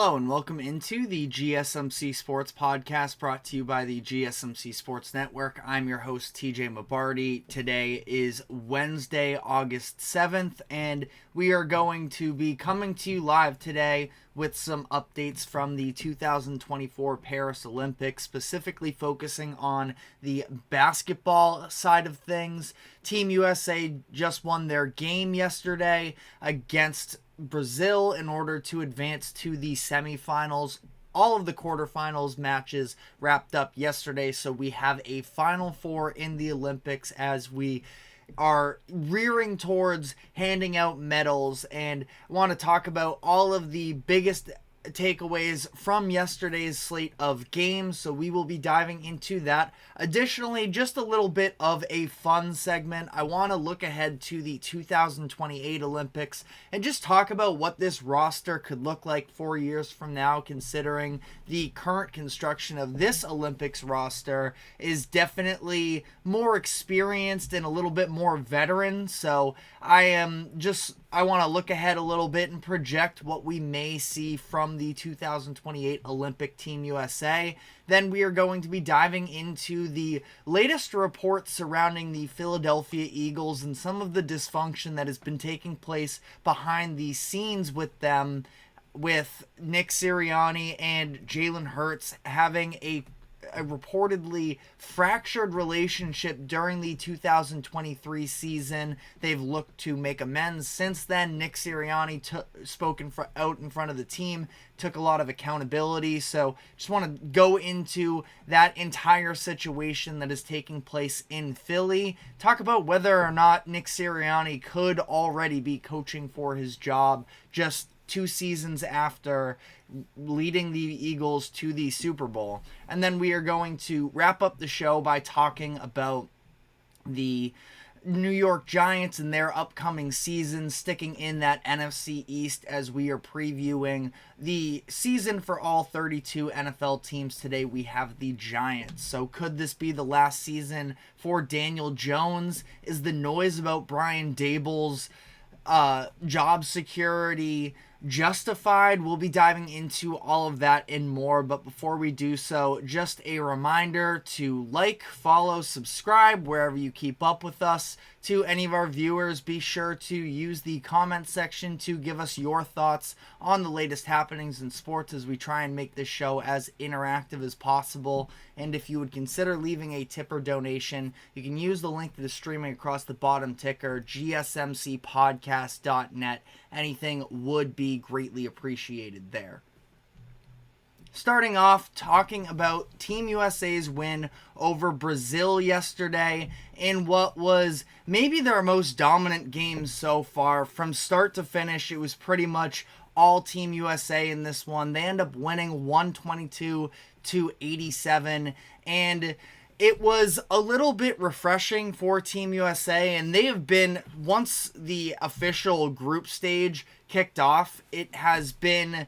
Hello and welcome into the GSMC Sports Podcast brought to you by the GSMC Sports Network. I'm your host TJ Mabardi. Today is Wednesday, August 7th, and we are going to be coming to you live today with some updates from the 2024 Paris Olympics, specifically focusing on the basketball side of things. Team USA just won their game yesterday against Brazil in order to advance to the semifinals. All of the quarterfinals matches wrapped up yesterday, so we have a Final Four in the Olympics as we are rearing towards handing out medals, and I want to talk about all of the biggest takeaways from yesterday's slate of games, so we will be diving into that. Additionally, just a little bit of a fun segment. I want to look ahead to the 2028 Olympics and just talk about what this roster could look like 4 years from now, considering the current construction of this Olympics roster is definitely more experienced and a little bit more veteran. So I want to look ahead a little bit and project what we may see from the 2028 Olympic Team USA. Then we are going to be diving into the latest reports surrounding the Philadelphia Eagles and some of the dysfunction that has been taking place behind the scenes with them, with Nick Sirianni and Jalen Hurts having a reportedly fractured relationship during the 2023 season. They've looked to make amends since then. Nick Sirianni spoke out in front of the team, took a lot of accountability. So just want to go into that entire situation that is taking place in Philly. Talk about whether or not Nick Sirianni could already be coaching for his job just 2 seasons after leading the Eagles to the Super Bowl. And then we are going to wrap up the show by talking about the New York Giants and their upcoming season, sticking in that NFC East as we are previewing the season for all 32 NFL teams. Today we have the Giants. So could this be the last season for Daniel Jones? Is the noise about Brian Daboll's job security justified? We'll be diving into all of that and more, but before we do so, just a reminder to like, follow, subscribe wherever you keep up with us. To any of our viewers, be sure to use the comment section to give us your thoughts on the latest happenings in sports as we try and make this show as interactive as possible. And if you would consider leaving a tip or donation, you can use the link that is streaming across the bottom ticker, gsmcpodcast.net. Anything would be greatly appreciated there. Starting off, talking about Team USA's win over Brazil yesterday in what was maybe their most dominant game so far. From start to finish, it was pretty much all Team USA in this one. They end up winning 122-87, and it was a little bit refreshing for Team USA, and they have been, once the official group stage kicked off, it has been,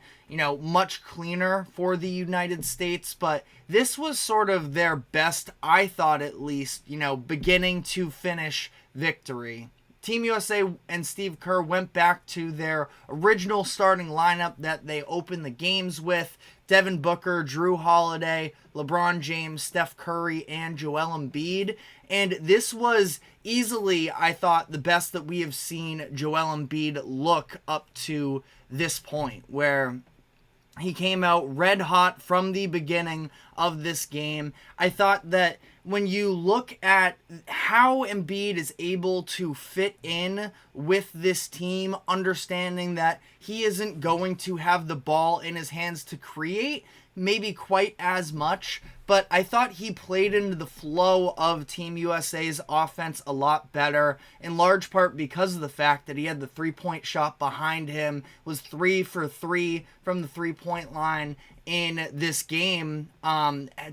much cleaner for the United States, but this was sort of their best, I thought at least, beginning to finish victory. Team USA and Steve Kerr went back to their original starting lineup that they opened the games with: Devin Booker, Drew Holiday, LeBron James, Steph Curry, and Joel Embiid. And this was easily, I thought, the best that we have seen Joel Embiid look up to this point, where he came out red hot from the beginning of this game. I thought that when you look at how Embiid is able to fit in with this team, understanding that he isn't going to have the ball in his hands to create maybe quite as much, but I thought he played into the flow of Team USA's offense a lot better, in large part because of the fact that he had the three-point shot behind him, was 3 for 3 from the three-point line in this game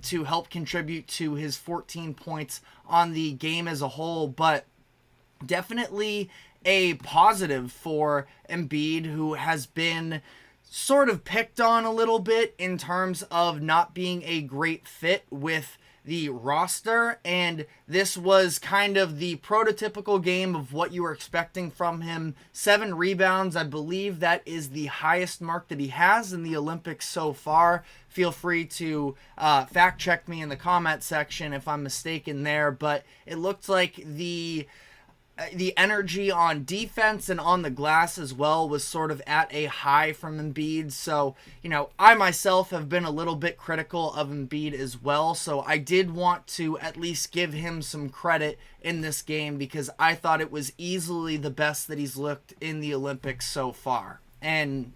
to help contribute to his 14 points on the game as a whole. But definitely a positive for Embiid, who has been sort of picked on a little bit in terms of not being a great fit with the roster, and this was kind of the prototypical game of what you were expecting from him. 7 rebounds, I believe that is the highest mark that he has in the Olympics so far. Feel free to fact check me in the comment section if I'm mistaken there, but it looked like the energy on defense and on the glass as well was sort of at a high from Embiid. So, I myself have been a little bit critical of Embiid as well. So I did want to at least give him some credit in this game because I thought it was easily the best that he's looked in the Olympics so far. And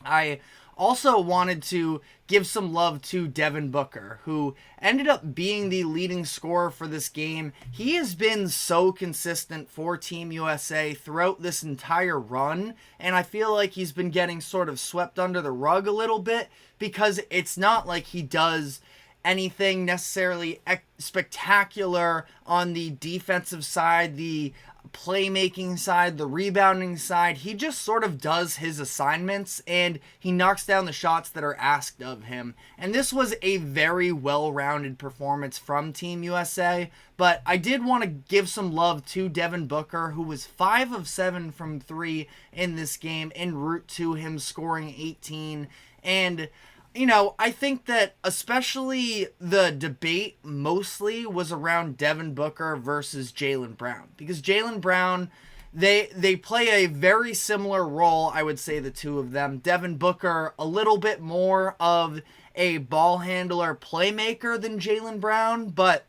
I also wanted to give some love to Devin Booker, who ended up being the leading scorer for this game. He has been so consistent for Team USA throughout this entire run, and I feel like he's been getting sort of swept under the rug a little bit because it's not like he does anything necessarily spectacular on the defensive side, the playmaking side, the rebounding side. He just sort of does his assignments and he knocks down the shots that are asked of him. And this was a very well-rounded performance from Team USA, but I did want to give some love to Devin Booker, who was 5 of 7 from 3 in this game, en route to him scoring 18. And I think that especially the debate mostly was around Devin Booker versus Jaylen Brown. Because Jaylen Brown, they play a very similar role, I would say, the two of them. Devin Booker, a little bit more of a ball handler playmaker than Jaylen Brown, but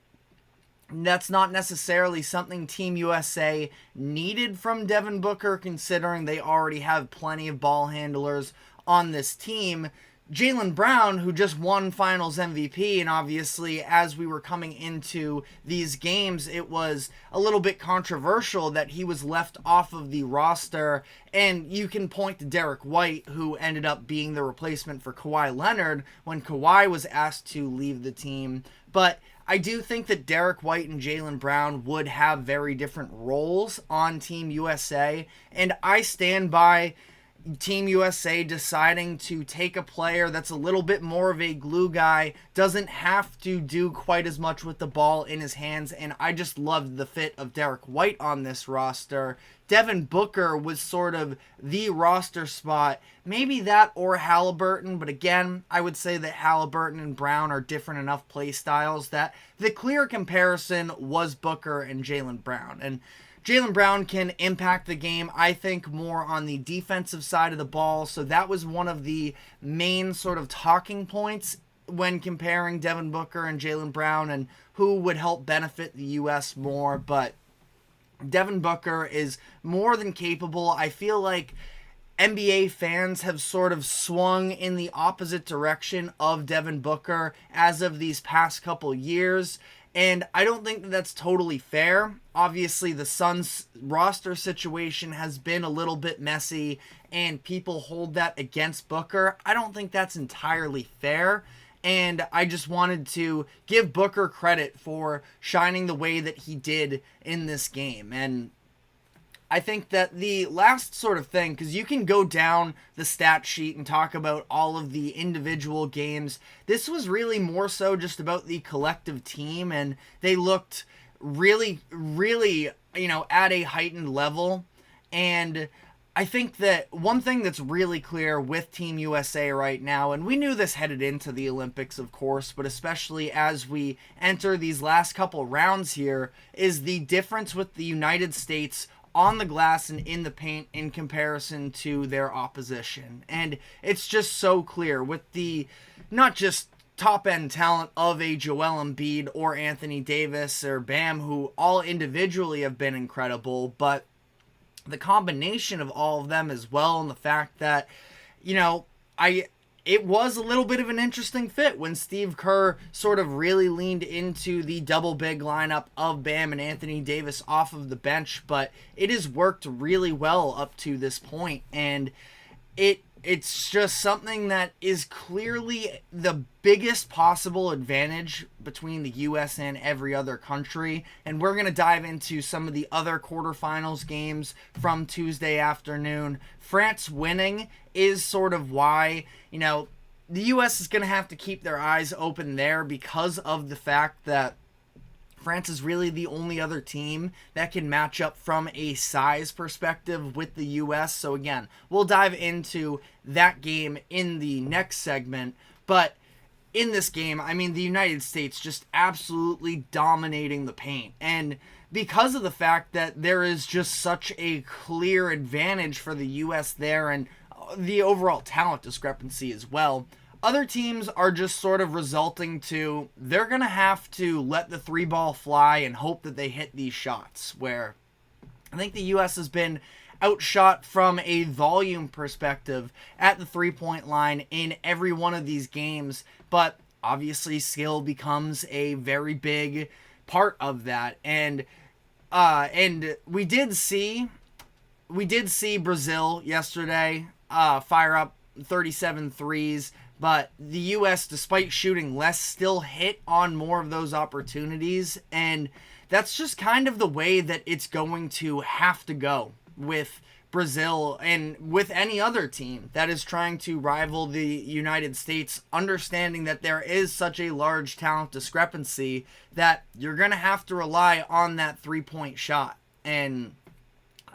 that's not necessarily something Team USA needed from Devin Booker, considering they already have plenty of ball handlers on this team. Jaylen Brown, who just won Finals MVP, and obviously as we were coming into these games, it was a little bit controversial that he was left off of the roster, and you can point to Derek White, who ended up being the replacement for Kawhi Leonard when Kawhi was asked to leave the team. But I do think that Derek White and Jaylen Brown would have very different roles on Team USA, and I stand by Team USA deciding to take a player that's a little bit more of a glue guy, doesn't have to do quite as much with the ball in his hands, and I just loved the fit of Derek White on this roster. Devin Booker was sort of the roster spot, maybe that or Halliburton, but again, I would say that Halliburton and Brown are different enough play styles that the clear comparison was Booker and Jaylen Brown. And Jaylen Brown can impact the game, I think, more on the defensive side of the ball. So that was one of the main sort of talking points when comparing Devin Booker and Jaylen Brown and who would help benefit the U.S. more. But Devin Booker is more than capable. I feel like NBA fans have sort of swung in the opposite direction of Devin Booker as of these past couple years. And I don't think that that's totally fair. Obviously, the Suns roster situation has been a little bit messy, and people hold that against Booker. I don't think that's entirely fair, and I just wanted to give Booker credit for shining the way that he did in this game. And I think that the last sort of thing, because you can go down the stat sheet and talk about all of the individual games, this was really more so just about the collective team, and they looked really, really, at a heightened level. And I think that one thing that's really clear with Team USA right now, and we knew this headed into the Olympics, of course, but especially as we enter these last couple rounds here, is the difference with the United States on the glass and in the paint in comparison to their opposition. And it's just so clear with the not just top-end talent of a Joel Embiid or Anthony Davis or Bam, who all individually have been incredible, but the combination of all of them as well, and the fact that, it was a little bit of an interesting fit when Steve Kerr sort of really leaned into the double big lineup of Bam and Anthony Davis off of the bench, but it has worked really well up to this point, and it's just something that is clearly the biggest possible advantage between the U.S. and every other country. And we're going to dive into some of the other quarterfinals games from Tuesday afternoon. France winning is sort of why, the U.S. is going to have to keep their eyes open there because of the fact that France is really the only other team that can match up from a size perspective with the U.S. So again, we'll dive into that game in the next segment. But in this game, I mean, the United States just absolutely dominating the paint. And because of the fact that there is just such a clear advantage for the U.S. there and the overall talent discrepancy as well, other teams are just sort of resulting to they're going to have to let the three ball fly and hope that they hit these shots, where I think the U.S. has been outshot from a volume perspective at the three-point line in every one of these games, but obviously skill becomes a very big part of that. And we did see Brazil yesterday fire up 37 threes, but the U.S., despite shooting less, still hit on more of those opportunities. And that's just kind of the way that it's going to have to go with Brazil and with any other team that is trying to rival the United States, understanding that there is such a large talent discrepancy that you're going to have to rely on that three-point shot. And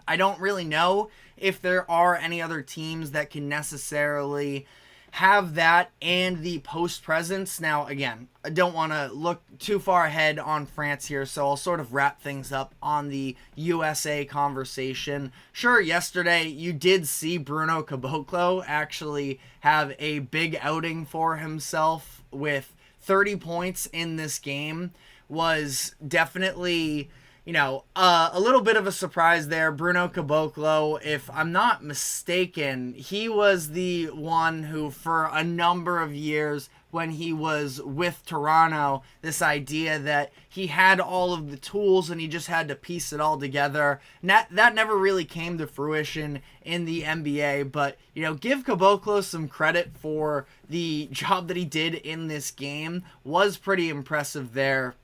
I don't really know if there are any other teams that can necessarily have that and the post presence. Now, again, I don't want to look too far ahead on France here, so I'll sort of wrap things up on the USA conversation. Sure, yesterday you did see Bruno Caboclo actually have a big outing for himself with 30 points in this game. Was definitely, a little bit of a surprise there. Bruno Caboclo, if I'm not mistaken, he was the one who, for a number of years, when he was with Toronto, this idea that he had all of the tools and he just had to piece it all together. That never really came to fruition in the NBA, but, give Caboclo some credit for the job that he did in this game. Was pretty impressive there.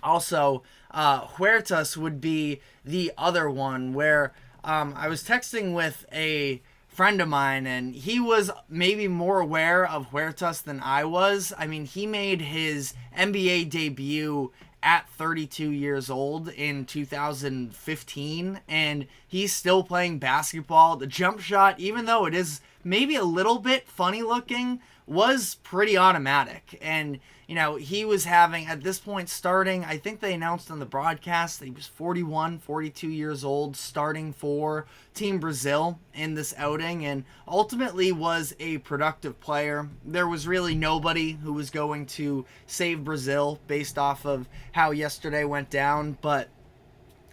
Also, Huertas would be the other one where I was texting with a friend of mine, and he was maybe more aware of Huertas than I was. I mean, he made his NBA debut at 32 years old in 2015, and he's still playing basketball. The jump shot, even though it is maybe a little bit funny looking, was pretty automatic. And he was having, at this point, starting, I think they announced on the broadcast that he was 41, 42 years old, starting for Team Brazil in this outing, and ultimately was a productive player. There was really nobody who was going to save Brazil based off of how yesterday went down, but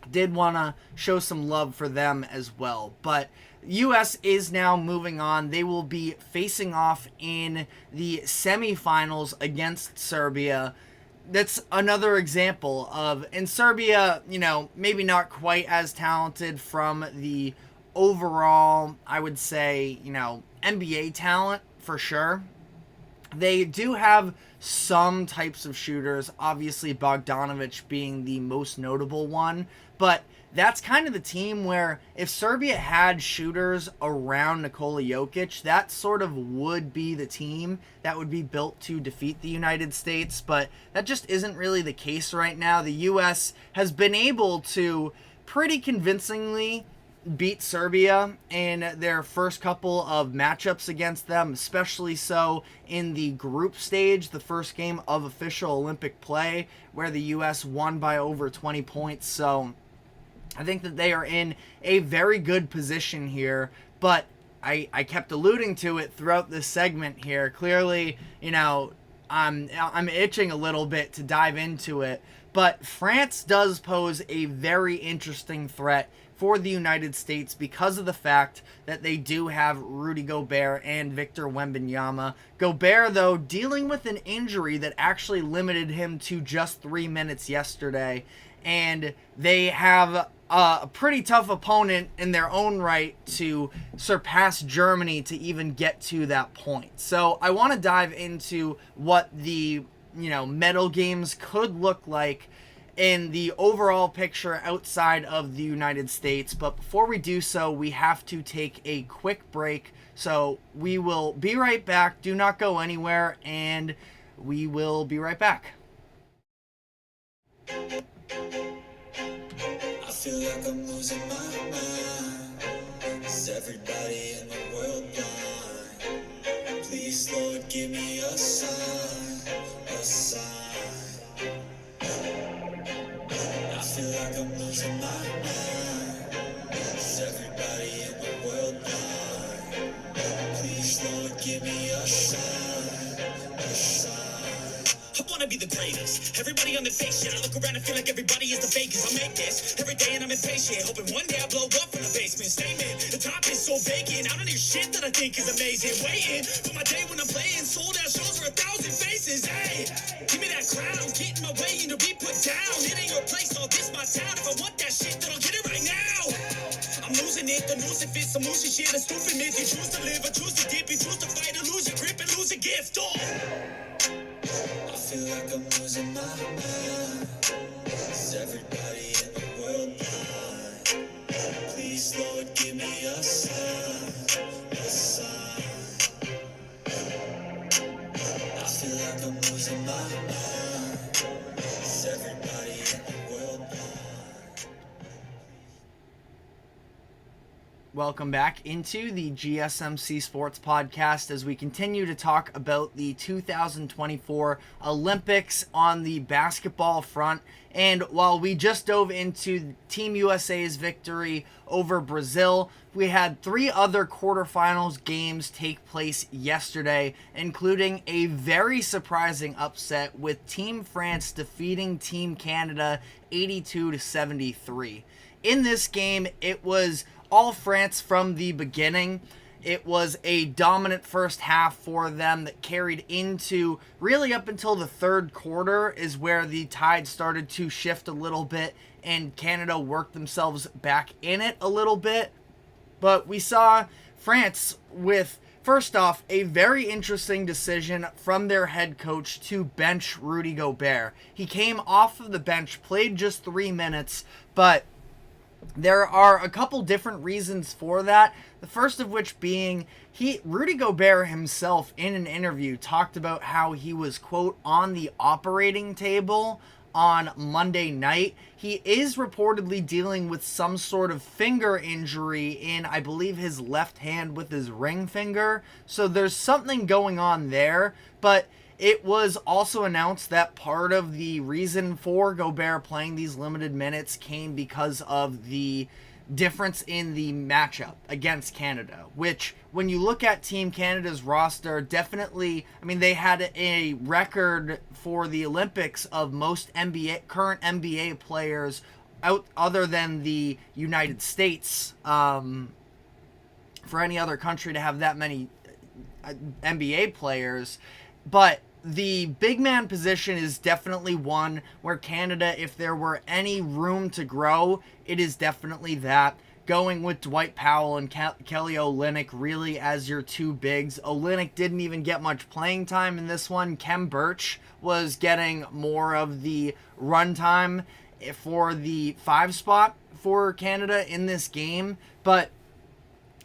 did want to show some love for them as well. But U.S. is now moving on. They will be facing off in the semifinals against Serbia. That's another example of, in Serbia, maybe not quite as talented from the overall, I would say, NBA talent for sure. They do have some types of shooters, obviously Bogdanovic being the most notable one, but that's kind of the team where if Serbia had shooters around Nikola Jokic, that sort of would be the team that would be built to defeat the United States, but that just isn't really the case right now. The U.S. has been able to pretty convincingly beat Serbia in their first couple of matchups against them, especially so in the group stage, the first game of official Olympic play, where the U.S. won by over 20 points. So I think that they are in a very good position here, but I kept alluding to it throughout this segment here. Clearly, I'm itching a little bit to dive into it, but France does pose a very interesting threat for the United States because of the fact that they do have Rudy Gobert and Victor Wembanyama. Gobert, though, dealing with an injury that actually limited him to just 3 minutes yesterday, and they have a pretty tough opponent in their own right to surpass Germany to even get to that point. So I want to dive into what the medal games could look like in the overall picture outside of the United States. But before we do so, we have to take a quick break. So we will be right back. Do not go anywhere, and we will be right back. I feel like I'm losing my mind. Is everybody in the world blind? Please, Lord, give me a sign, a sign. I feel like I'm losing my mind. Is everybody in the world blind? Please, Lord, give me a sign, a sign. I wanna be the greatest. Everybody on the fake shit. I look around and feel like everybody is the fakest. I make this every day and I'm impatient. Hoping one day I blow up from the basement. Statement, the top is so vacant. I don't hear shit that I think is amazing. Waiting for my day when I'm playing. Sold out shows for 1,000 faces. Hey, give me that crown. Get in my way and to be put down. It ain't your place, all this my town. If I want that shit, then I'll get it right now. I'm losing it, the noose it fits. I'm losing shit, a stupid myth. You choose to live, or choose to dip. You choose to fight or lose your grip and lose a gift. Oh. I feel like I'm losing my mind. Is everybody in the world blind? Please, Lord, give me a sign, a sign. I feel like I'm losing my mind. Is everybody in the world blind? Welcome back into the GSMC Sports Podcast as we continue to talk about the 2024 Olympics on the basketball front. And while we just dove into Team USA's victory over Brazil, we had 3 other quarterfinals games take place yesterday, including a very surprising upset with Team France defeating Team Canada 82-73. In this game, it was all France from the beginning. It was a dominant first half for them that carried into really up until the third quarter is where the tide started to shift a little bit and Canada worked themselves back in it a little bit. But we saw France with, first off, a very interesting decision from their head coach to bench Rudy Gobert. He came off of the bench, played just 3 minutes, but there are a couple different reasons for that. The first of which being Rudy Gobert himself in an interview talked about how he was, quote, on the operating table on Monday night. He is reportedly dealing with some sort of finger injury in, I believe, his left hand with his ring finger. So there's something going on there, but it was also announced that part of the reason for Gobert playing these limited minutes came because of the difference in the matchup against Canada, which when you look at Team Canada's roster, definitely, I mean, they had a record for the Olympics of most current NBA players out other than the United States, for any other country to have that many NBA players. But the big man position is definitely one where Canada, if there were any room to grow, it is definitely that. Going with Dwight Powell and Kelly Olynyk really as your 2 bigs. Olynyk didn't even get much playing time in this one. Khem Birch was getting more of the run time for the 5 spot for Canada in this game. But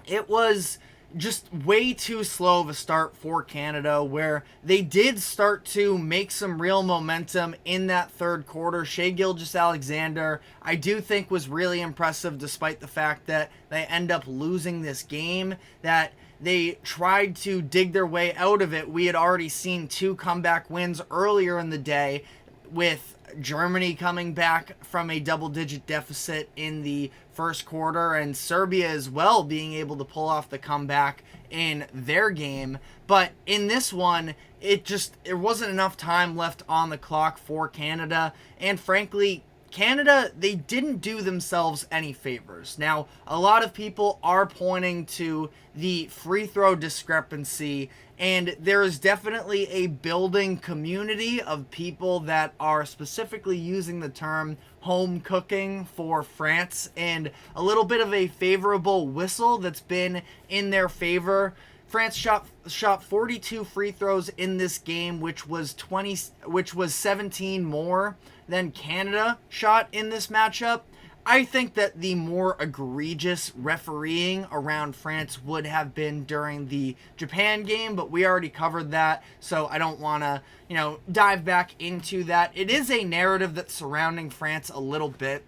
it was just way too slow of a start for Canada, where they did start to make some real momentum in that third quarter. Shai Gilgeous-Alexander, I do think, was really impressive despite the fact that they end up losing this game, that they tried to dig their way out of it. We had already seen 2 comeback wins earlier in the day, with Germany coming back from a double-digit deficit in the first quarter, and Serbia as well being able to pull off the comeback in their game. But in this one, there wasn't enough time left on the clock for Canada, and frankly, Canada, they didn't do themselves any favors. Now, a lot of people are pointing to the free throw discrepancy, and there is definitely a building community of people that are specifically using the term home cooking for France, and a little bit of a favorable whistle that's been in their favor France shot 42 free throws in this game, which was 17 more than Canada shot in this matchup. I think that the more egregious refereeing around France would have been during the Japan game, but we already covered that, so I don't want to, dive back into that. It is a narrative that's surrounding France a little bit.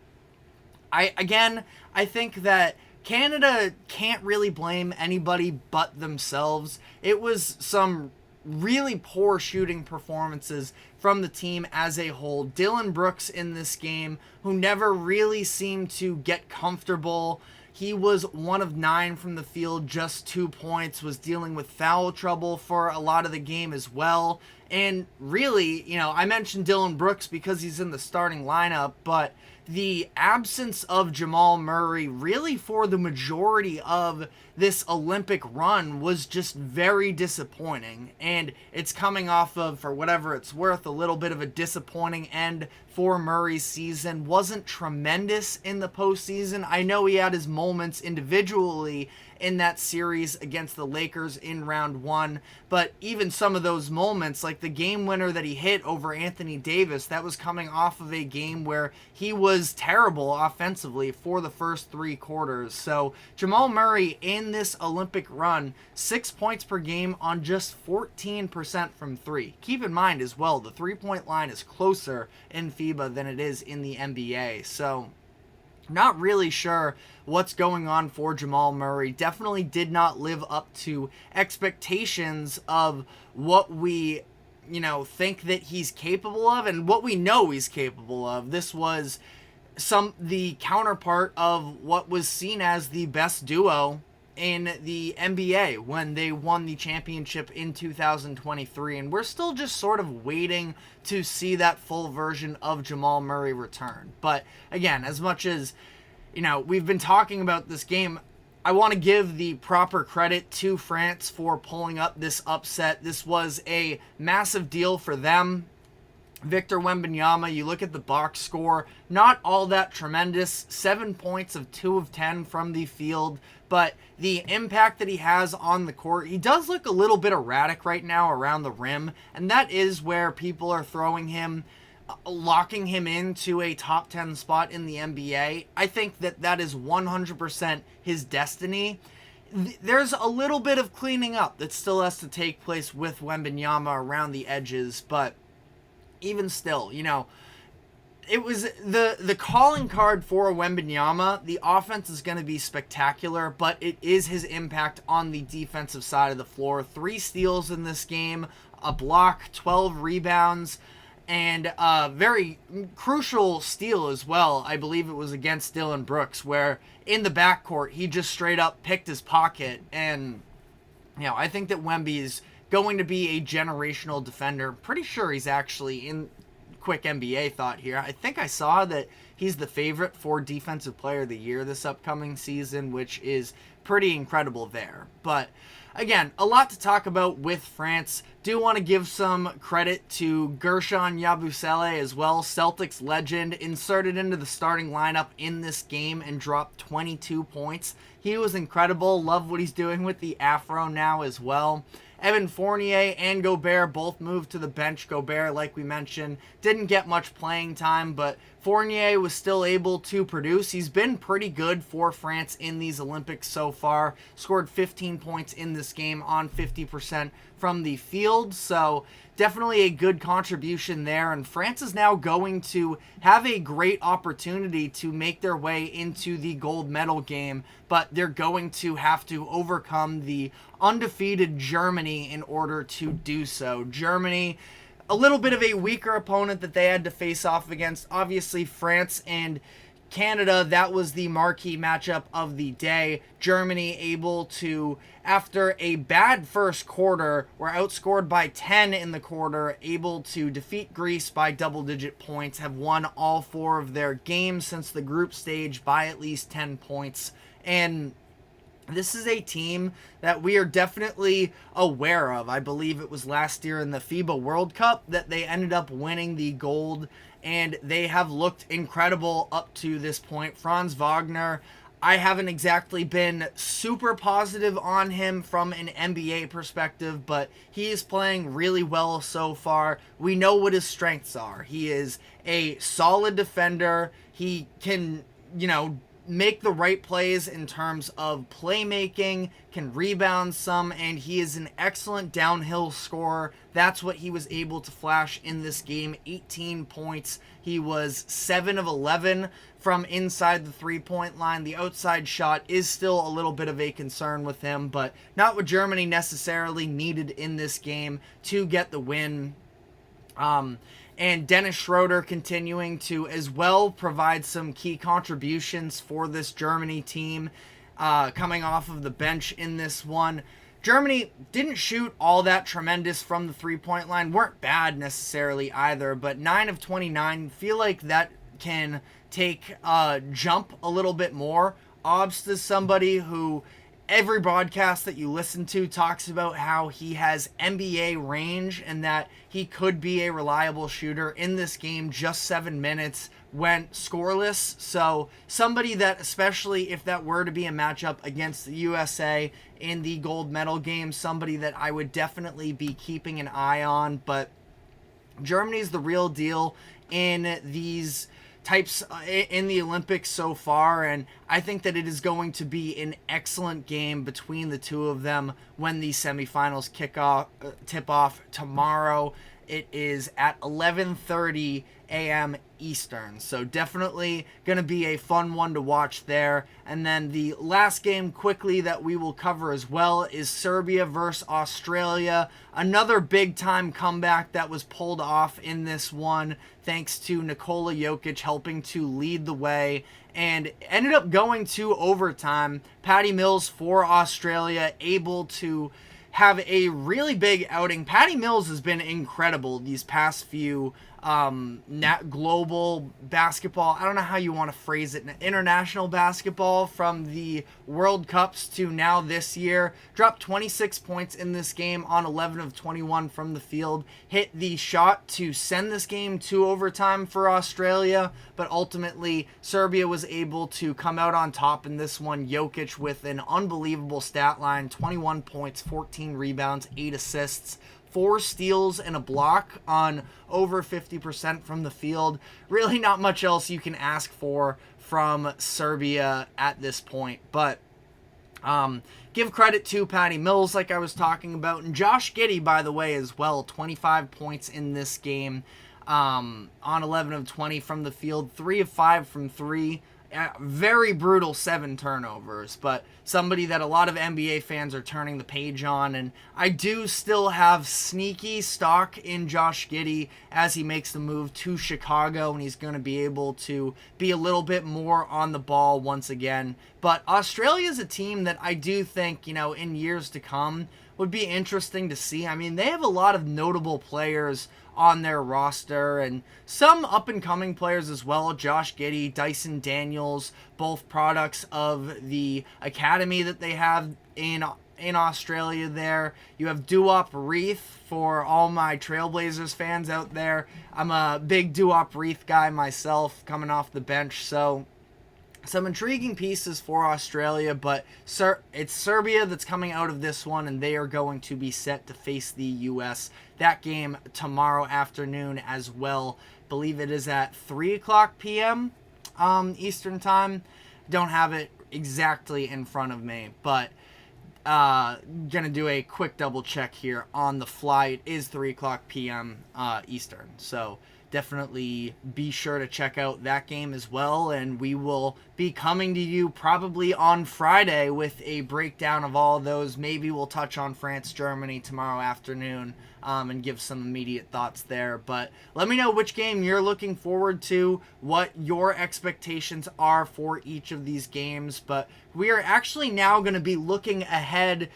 I think that Canada can't really blame anybody but themselves. It was some really poor shooting performances from the team as a whole. Dylan Brooks in this game, who never really seemed to get comfortable. He was 1 of 9 from the field, just 2 points, was dealing with foul trouble for a lot of the game as well. And really, I mentioned Dylan Brooks because he's in the starting lineup, but the absence of Jamal Murray really for the majority of this Olympic run was just very disappointing. And it's coming off of, for whatever it's worth, a little bit of a disappointing end for Murray's season. Wasn't tremendous in the postseason. I know he had his moments individually in that series against the Lakers in round 1, but even some of those moments, like the game winner that he hit over Anthony Davis, that was coming off of a game where he was terrible offensively for the first 3 quarters. So Jamal Murray in this Olympic run, 6 points per game on just 14% from 3. Keep in mind as well, the 3-point line is closer in FIBA than it is in the NBA. So not really sure what's going on for Jamal Murray. Definitely did not live up to expectations of what we, think that he's capable of and what we know he's capable of. This was the counterpart of what was seen as the best duo in the NBA when they won the championship in 2023, and we're still just sort of waiting to see that full version of Jamal Murray return. But again, as much as we've been talking about this game, I want to give the proper credit to France for pulling up this upset. This was a massive deal for them. Victor Wembanyama, you look at the box score, not all that tremendous. 7 points of 2 of 10 from the field, but the impact that he has on the court, he does look a little bit erratic right now around the rim, and that is where people are throwing him, locking him into a top 10 spot in the NBA. I think that is 100% his destiny. There's a little bit of cleaning up that still has to take place with Wembanyama around the edges, but even still, it was the calling card for Wembanyama. The offense is going to be spectacular, but it is his impact on the defensive side of the floor. 3 steals in this game, a block, 12 rebounds, and a very crucial steal as well. I believe it was against Dylan Brooks, where in the backcourt, he just straight up picked his pocket. And, I think that Wemby is going to be a generational defender. Pretty sure he's actually, in quick NBA thought here, I think I saw that he's the favorite for Defensive Player of the Year this upcoming season, which is pretty incredible there. But again, a lot to talk about with France. Do want to give some credit to Gershon Yabusele as well, Celtics legend, inserted into the starting lineup in this game and dropped 22 points. He was incredible. Love what he's doing with the afro now as well. Evan Fournier and Gobert both moved to the bench. Gobert, like we mentioned, didn't get much playing time, but Fournier was still able to produce. He's been pretty good for France in these Olympics so far. Scored 15 points in this game on 50% from the field, so definitely a good contribution there. And France is now going to have a great opportunity to make their way into the gold medal game, but they're going to have to overcome the undefeated Germany in order to do so. Germany, a little bit of a weaker opponent that they had to face off against. Obviously, France and Canada, that was the marquee matchup of the day. Germany able to, after a bad first quarter, were outscored by 10 in the quarter, able to defeat Greece by double-digit points, have won all 4 of their games since the group stage by at least 10 points. And this is a team that we are definitely aware of. I believe it was last year in the FIBA World Cup that they ended up winning the gold, and they have looked incredible up to this point. Franz Wagner, I haven't exactly been super positive on him from an NBA perspective, but he is playing really well so far. We know what his strengths are. He is a solid defender. He can, make the right plays in terms of playmaking, can rebound some, and he is an excellent downhill scorer. That's what he was able to flash in this game. 18 points. He was 7 of 11 from inside the three-point line. The outside shot is still a little bit of a concern with him, but not what Germany necessarily needed in this game to get the win. And Dennis Schroeder continuing to as well provide some key contributions for this Germany team, coming off of the bench in this one. Germany didn't shoot all that tremendous from the three-point line, weren't bad necessarily either, but 9 of 29, feel like that can take a jump a little bit more. Obst is somebody who every broadcast that you listen to talks about how he has NBA range and that he could be a reliable shooter. In this game, just 7 minutes, went scoreless. So somebody that, especially if that were to be a matchup against the USA in the gold medal game, somebody that I would definitely be keeping an eye on. But Germany's the real deal in these types in the Olympics so far, and I think that it is going to be an excellent game between the two of them when the semifinals tip off tomorrow. It is at 11:30 a.m. Eastern, so definitely going to be a fun one to watch there. And then the last game quickly that we will cover as well is Serbia versus Australia. Another big time comeback that was pulled off in this one thanks to Nikola Jokic helping to lead the way, and ended up going to overtime. Patty Mills for Australia able to have a really big outing. Patty Mills has been incredible these past few global basketball, I don't know how you want to phrase it, international basketball, from the World Cups to now this year. Dropped 26 points in this game on 11 of 21 from the field. Hit the shot to send this game to overtime for Australia, but ultimately Serbia was able to come out on top in this one. Jokic with an unbelievable stat line, 21 points, 14 rebounds, 8 assists, 4 steals and a block on over 50% from the field. Really not much else you can ask for from Serbia at this point. But give credit to Patty Mills, like I was talking about. And Josh Giddey, by the way, as well. 25 points in this game on 11 of 20 from the field. 3 of 5 from 3. Very brutal 7 turnovers, but somebody that a lot of NBA fans are turning the page on, and I do still have sneaky stock in Josh Giddey as he makes the move to Chicago, and he's going to be able to be a little bit more on the ball once again. But Australia is a team that I do think, in years to come would be interesting to see. I mean, they have a lot of notable players on their roster and some up-and-coming players as well. Josh Giddey, Dyson Daniels, both products of the academy that they have in Australia there. You have Duop Reith for all my Trailblazers fans out there. I'm a big Duop Reith guy myself, coming off the bench, so some intriguing pieces for Australia, but it's Serbia that's coming out of this one, and they are going to be set to face the U.S. That game tomorrow afternoon as well. Believe it is at 3 o'clock p.m. Eastern Time. Don't have it exactly in front of me, but gonna do a quick double check here on the fly. It is 3 o'clock p.m. Eastern, so definitely be sure to check out that game as well, and we will be coming to you probably on Friday with a breakdown of all of those. Maybe we'll touch on France, Germany tomorrow afternoon and give some immediate thoughts there. But let me know which game you're looking forward to, what your expectations are for each of these games. But we are actually now going to be looking ahead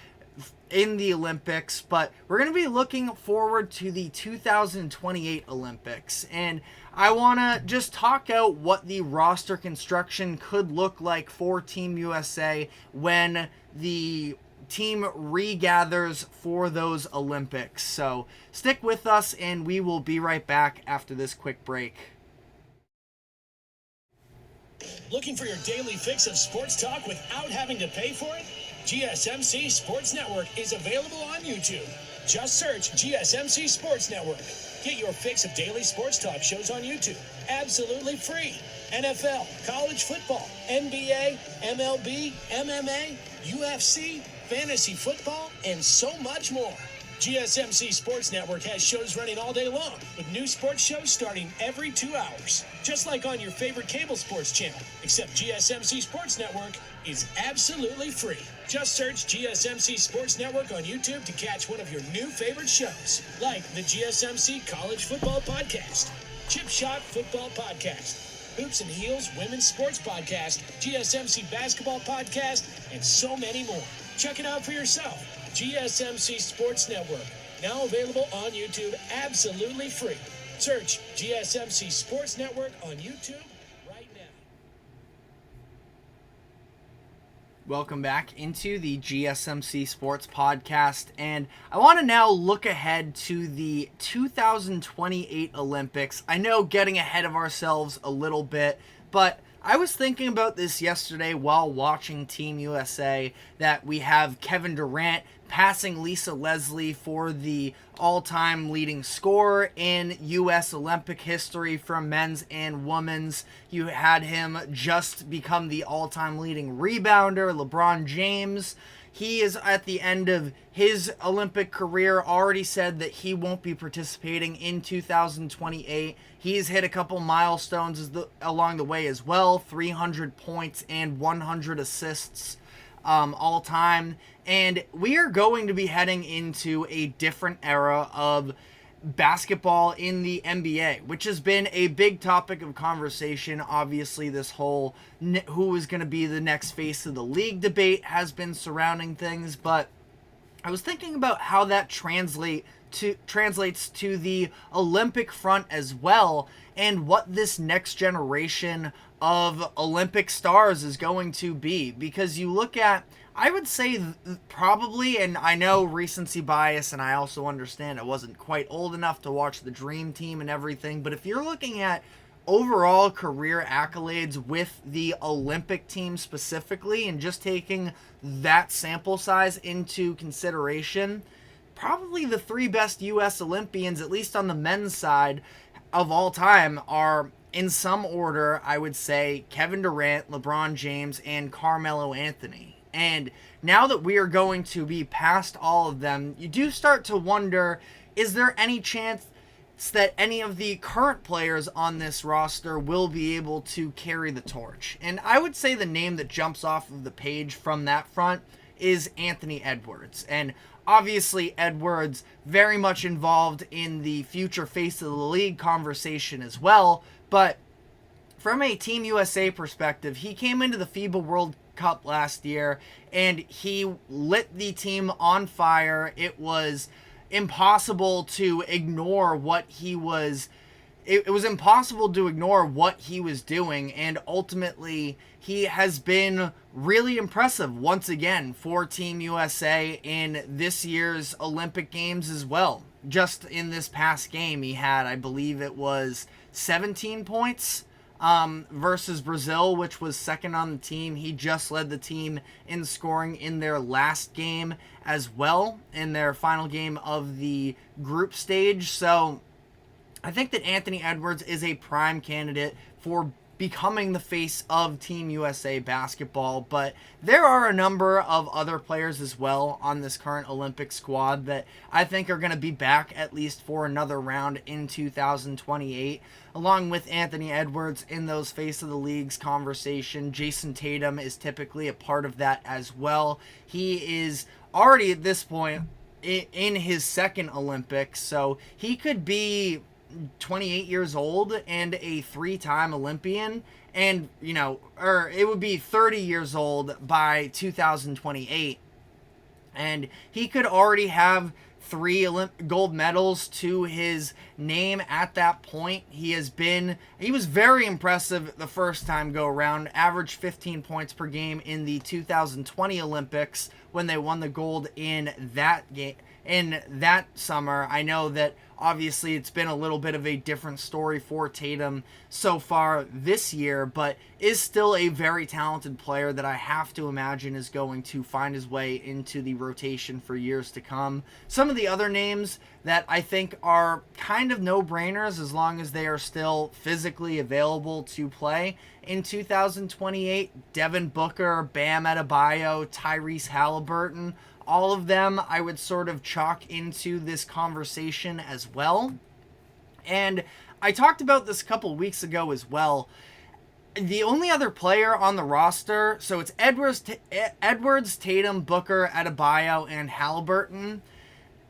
in the Olympics, but we're going to be looking forward to the 2028 Olympics, and I want to just talk out what the roster construction could look like for Team USA when the team regathers for those Olympics. So stick with us, and we will be right back after this quick break. Looking for your daily fix of sports talk without having to pay for it? GSMC Sports Network is available on YouTube. Just search GSMC Sports Network. Get your fix of daily sports talk shows on YouTube, absolutely free. NFL, college football, NBA, MLB, MMA, UFC, fantasy football, and so much more. GSMC Sports Network has shows running all day long, with new sports shows starting every 2 hours. Just like on your favorite cable sports channel, except GSMC Sports Network is absolutely free. Just search GSMC Sports Network on YouTube to catch one of your new favorite shows, like the GSMC College Football Podcast, Chip Shot Football Podcast, Hoops and Heels Women's Sports Podcast, GSMC Basketball Podcast, and so many more. Check it out for yourself. GSMC Sports Network, now available on YouTube absolutely free. Search GSMC Sports Network on YouTube right now. Welcome back into the GSMC Sports Podcast, and I want to now look ahead to the 2028 Olympics. I know getting ahead of ourselves a little bit, but I was thinking about this yesterday while watching Team USA, that we have Kevin Durant passing Lisa Leslie for the all-time leading scorer in U.S. Olympic history from men's and women's. You had him just become the all-time leading rebounder. LeBron James, he is at the end of his Olympic career, already said that he won't be participating in 2028. He's hit a couple milestones along the way as well, 300 points and 100 assists all time. And we are going to be heading into a different era of basketball in the NBA, which has been a big topic of conversation. Obviously, this whole who is going to be the next face of the league debate has been surrounding things, but I was thinking about how that translates to the Olympic front as well, and what this next generation of Olympic stars is going to be. Because you look at, I would say probably, and I know recency bias, and I also understand I wasn't quite old enough to watch the Dream Team and everything, but if you're looking at overall career accolades with the Olympic team specifically, and just taking that sample size into consideration, probably the three best U.S. Olympians, at least on the men's side of all time, are, in some order, I would say Kevin Durant, LeBron James, and Carmelo Anthony. And now that we are going to be past all of them, you do start to wonder, is there any chance that any of the current players on this roster will be able to carry the torch? And I would say the name that jumps off of the page from that front is Anthony Edwards. And obviously Edwards very much involved in the future face of the league conversation as well, but from a Team USA perspective, he came into the FIBA World Cup last year and he lit the team on fire. It was impossible to ignore what he was it was impossible to ignore what he was doing, and ultimately he has been really impressive once again for Team USA in this year's Olympic Games as well. Just in this past game, he had, I believe it was 17 points versus Brazil, which was second on the team. He just led the team in scoring in their last game as well, in their final game of the group stage. So I think that Anthony Edwards is a prime candidate for becoming the face of Team USA basketball, but there are a number of other players as well on this current Olympic squad that I think are going to be back at least for another round in 2028, along with Anthony Edwards in those face of the leagues conversation. Jason Tatum is typically a part of that as well. He is already at this point in his second Olympics, so he could be 28 years old and a three-time Olympian, and or it would be 30 years old by 2028, and he could already have 3 gold medals to his name at that point. He was very impressive the first time go around, averaged 15 points per game in the 2020 Olympics when they won the gold in that game, in that summer. I know that obviously it's been a little bit of a different story for Tatum so far this year, but is still a very talented player that I have to imagine is going to find his way into the rotation for years to come. Some of the other names that I think are kind of no-brainers as long as they are still physically available to play in 2028, Devin Booker, Bam Adebayo, Tyrese Halliburton, all of them I would sort of chalk into this conversation as well. And I talked about this a couple weeks ago as well. The only other player on the roster, so it's Edwards, Tatum, Booker, Adebayo, and Halliburton.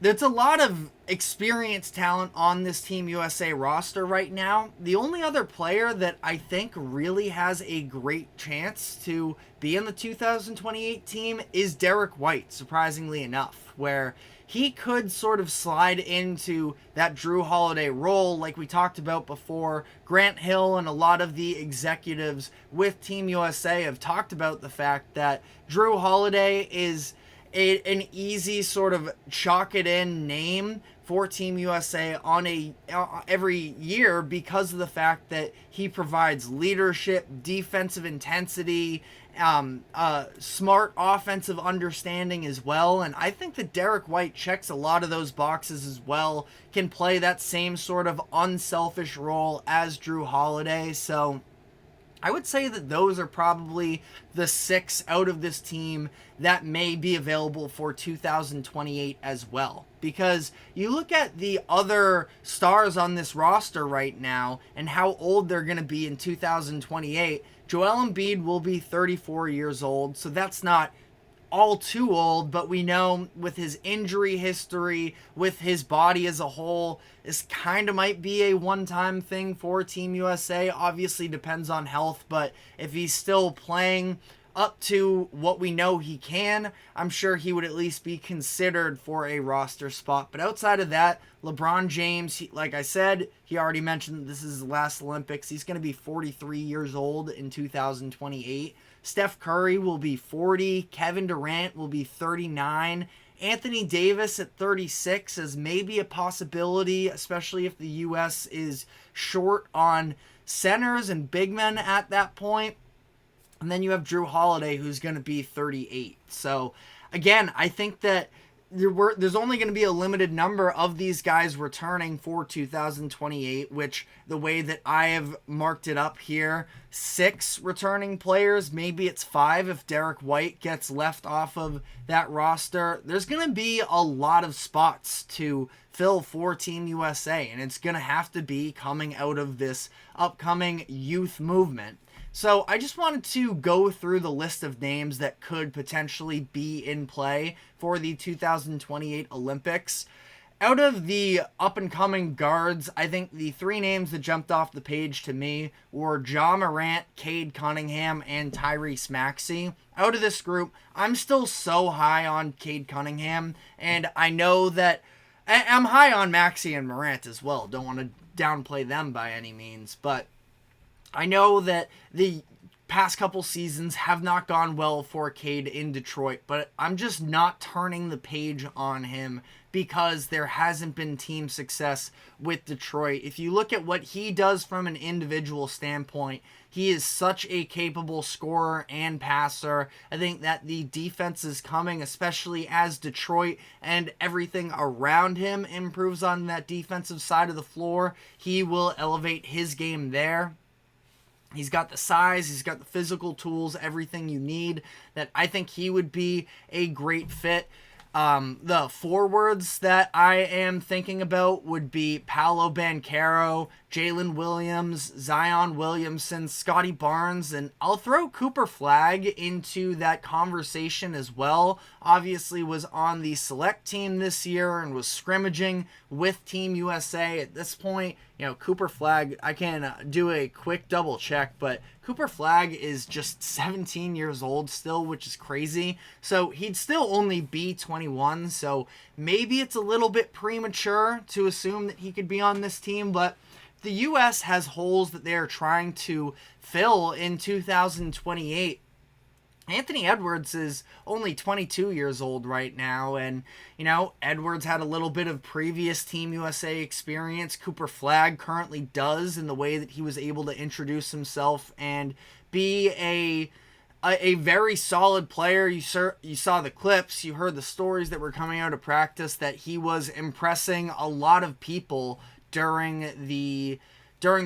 There's a lot of experienced talent on this Team USA roster right now. The only other player that I think really has a great chance to be in the 2028 team is Derek White, surprisingly enough, where he could sort of slide into that Drew Holiday role like we talked about before. Grant Hill and a lot of the executives with Team USA have talked about the fact that Drew Holiday is an easy sort of chalk it in name for Team USA on every year because of the fact that he provides leadership, defensive intensity, smart offensive understanding as well. And I think that Derek White checks a lot of those boxes as well, can play that same sort of unselfish role as Drew Holiday. So I would say that those are probably the 6 out of this team that may be available for 2028 as well. Because you look at the other stars on this roster right now and how old they're going to be in 2028. Joel Embiid will be 34 years old, so that's not all too old, but we know with his injury history, with his body as a whole, this kind of might be a one-time thing for Team USA. Obviously depends on health, but if he's still playing up to what we know he can, I'm sure he would at least be considered for a roster spot. But outside of that, LeBron James, like I said, he already mentioned that this is his last Olympics. He's going to be 43 years old in 2028. Steph Curry will be 40. Kevin Durant will be 39. Anthony Davis at 36 is maybe a possibility, especially if the U.S. is short on centers and big men at that point. And then you have Drew Holiday, who's going to be 38. So, again, I think that there's only going to be a limited number of these guys returning for 2028, which the way that I have marked it up here, 6 returning players, maybe it's 5 if Derek White gets left off of that roster. There's going to be a lot of spots to fill for Team USA, and it's going to have to be coming out of this upcoming youth movement. So I just wanted to go through the list of names that could potentially be in play for the 2028 Olympics. Out of the up-and-coming guards, I think the 3 names that jumped off the page to me were Ja Morant, Cade Cunningham, and Tyrese Maxey. Out of this group, I'm still so high on Cade Cunningham, and I know that I'm high on Maxey and Morant as well. Don't want to downplay them by any means, but I know that the past couple seasons have not gone well for Cade in Detroit, but I'm just not turning the page on him because there hasn't been team success with Detroit. If you look at what he does from an individual standpoint, he is such a capable scorer and passer. I think that the defense is coming, especially as Detroit and everything around him improves on that defensive side of the floor. He will elevate his game there. He's got the size, he's got the physical tools, everything you need, that I think he would be a great fit. The forwards that I am thinking about would be Paolo Banchero, Jalen Williams, Zion Williamson, Scotty Barnes, and I'll throw Cooper Flagg into that conversation as well. Obviously was on the select team this year and was scrimmaging with Team USA. At this point, Cooper Flagg, I can do a quick double check, but Cooper Flagg is just 17 years old still, which is crazy. So he'd still only be 21, so maybe it's a little bit premature to assume that he could be on this team, but the U.S. has holes that they are trying to fill in 2028. Anthony Edwards is only 22 years old right now, and, Edwards had a little bit of previous Team USA experience. Cooper Flagg currently does, in the way that he was able to introduce himself and be a very solid player. You saw the clips, you heard the stories that were coming out of practice, that he was impressing a lot of people during the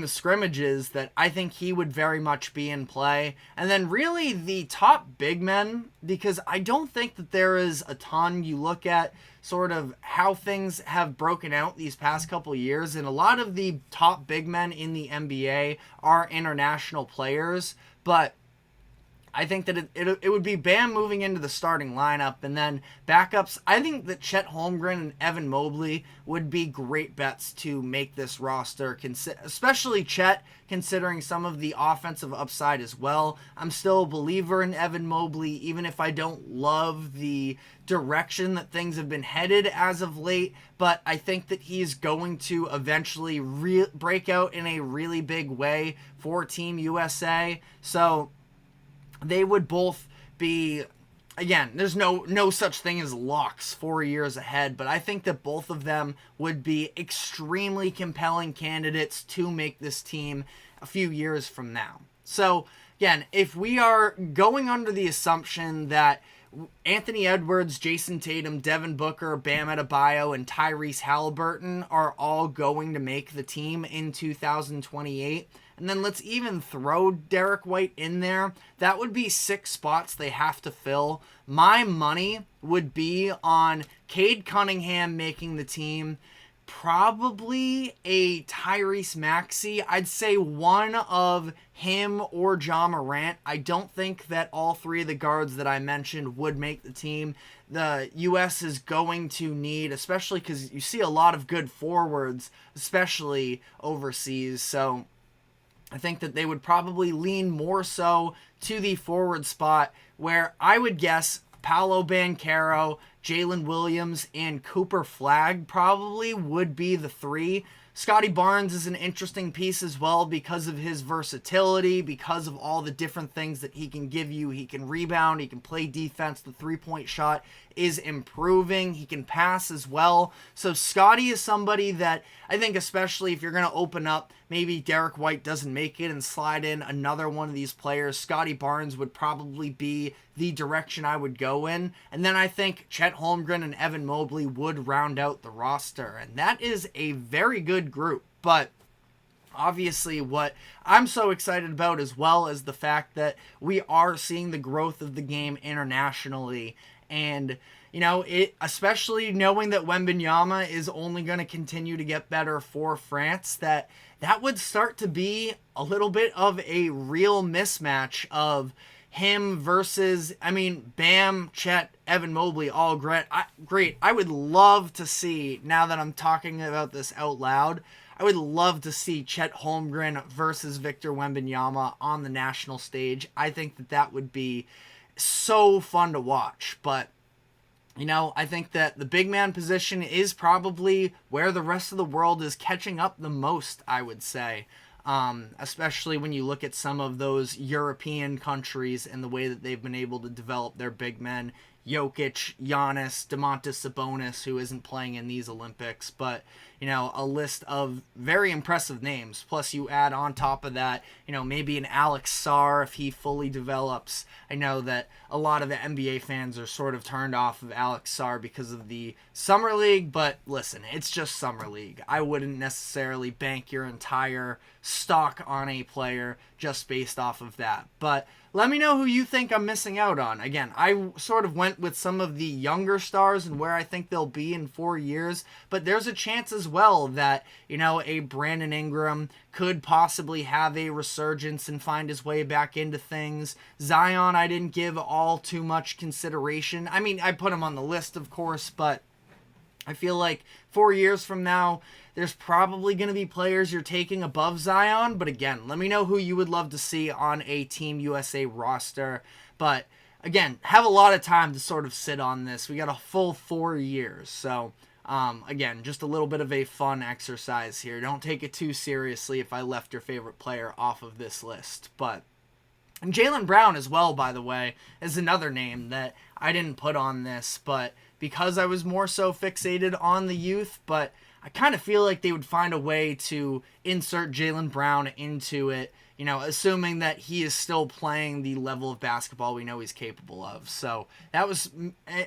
scrimmages, that I think he would very much be in play. And then really the top big men, because I don't think that there is a ton. You look at sort of how things have broken out these past couple years, and a lot of the top big men in the NBA are international players, but I think that it would be Bam moving into the starting lineup, and then backups. I think that Chet Holmgren and Evan Mobley would be great bets to make this roster, especially Chet, considering some of the offensive upside as well. I'm still a believer in Evan Mobley, even if I don't love the direction that things have been headed as of late, but I think that he's going to eventually break out in a really big way for Team USA. So they would both be, again, there's no such thing as locks 4 years ahead, but I think that both of them would be extremely compelling candidates to make this team a few years from now. So, again, if we are going under the assumption that Anthony Edwards, Jason Tatum, Devin Booker, Bam Adebayo, and Tyrese Halliburton are all going to make the team in 2028, and then let's even throw Derek White in there, that would be 6 spots they have to fill. My money would be on Cade Cunningham making the team, probably a Tyrese Maxey. I'd say one of him or Ja Morant. I don't think that all 3 of the guards that I mentioned would make the team. The U.S. is going to need, especially because you see a lot of good forwards, especially overseas, so I think that they would probably lean more so to the forward spot, where I would guess Paolo Banchero, Jalen Williams, and Cooper Flagg probably would be the 3. Scotty Barnes is an interesting piece as well because of his versatility, because of all the different things that he can give you. He can rebound, he can play defense, the three-point shot is improving, he can pass as well. So Scotty is somebody that I think, especially if you're going to open up, maybe Derek White doesn't make it and slide in another one of these players, Scotty Barnes would probably be the direction I would go in. And then I think Chet Holmgren and Evan Mobley would round out the roster. And that is a very good group. But obviously what I'm so excited about as well is the fact that we are seeing the growth of the game internationally. And it, especially knowing that Wembanyama is only going to continue to get better for France, that would start to be a little bit of a real mismatch of him versus, Bam, Chet, Evan Mobley, all great. I would love to see, now that I'm talking about this out loud, I would love to see Chet Holmgren versus Victor Wembanyama on the national stage. I think that would be so fun to watch. But I think that the big man position is probably where the rest of the world is catching up the most, I would say. Especially when you look at some of those European countries and the way that they've been able to develop their big men. Jokic, Giannis, Domantas Sabonis, who isn't playing in these Olympics, but, a list of very impressive names. Plus you add on top of that, maybe an Alex Sarr if he fully develops. I know that a lot of the NBA fans are sort of turned off of Alex Sarr because of the Summer League, but listen, it's just Summer League. I wouldn't necessarily bank your entire stock on a player just based off of that. But let me know who you think I'm missing out on. Again, I sort of went with some of the younger stars and where I think they'll be in 4 years, but there's a chance as well that, a Brandon Ingram could possibly have a resurgence and find his way back into things. Zion, I didn't give all too much consideration. I put him on the list, of course, but I feel like 4 years from now, there's probably going to be players you're taking above Zion. But again, let me know who you would love to see on a Team USA roster. But again, have a lot of time to sort of sit on this. We got a full 4 years. So again, just a little bit of a fun exercise here. Don't take it too seriously if I left your favorite player off of this list. But And Jaylen Brown as well, by the way, is another name that I didn't put on this, but because I was more so fixated on the youth, but I kind of feel like they would find a way to insert Jaylen Brown into it, assuming that he is still playing the level of basketball we know he's capable of. So that was,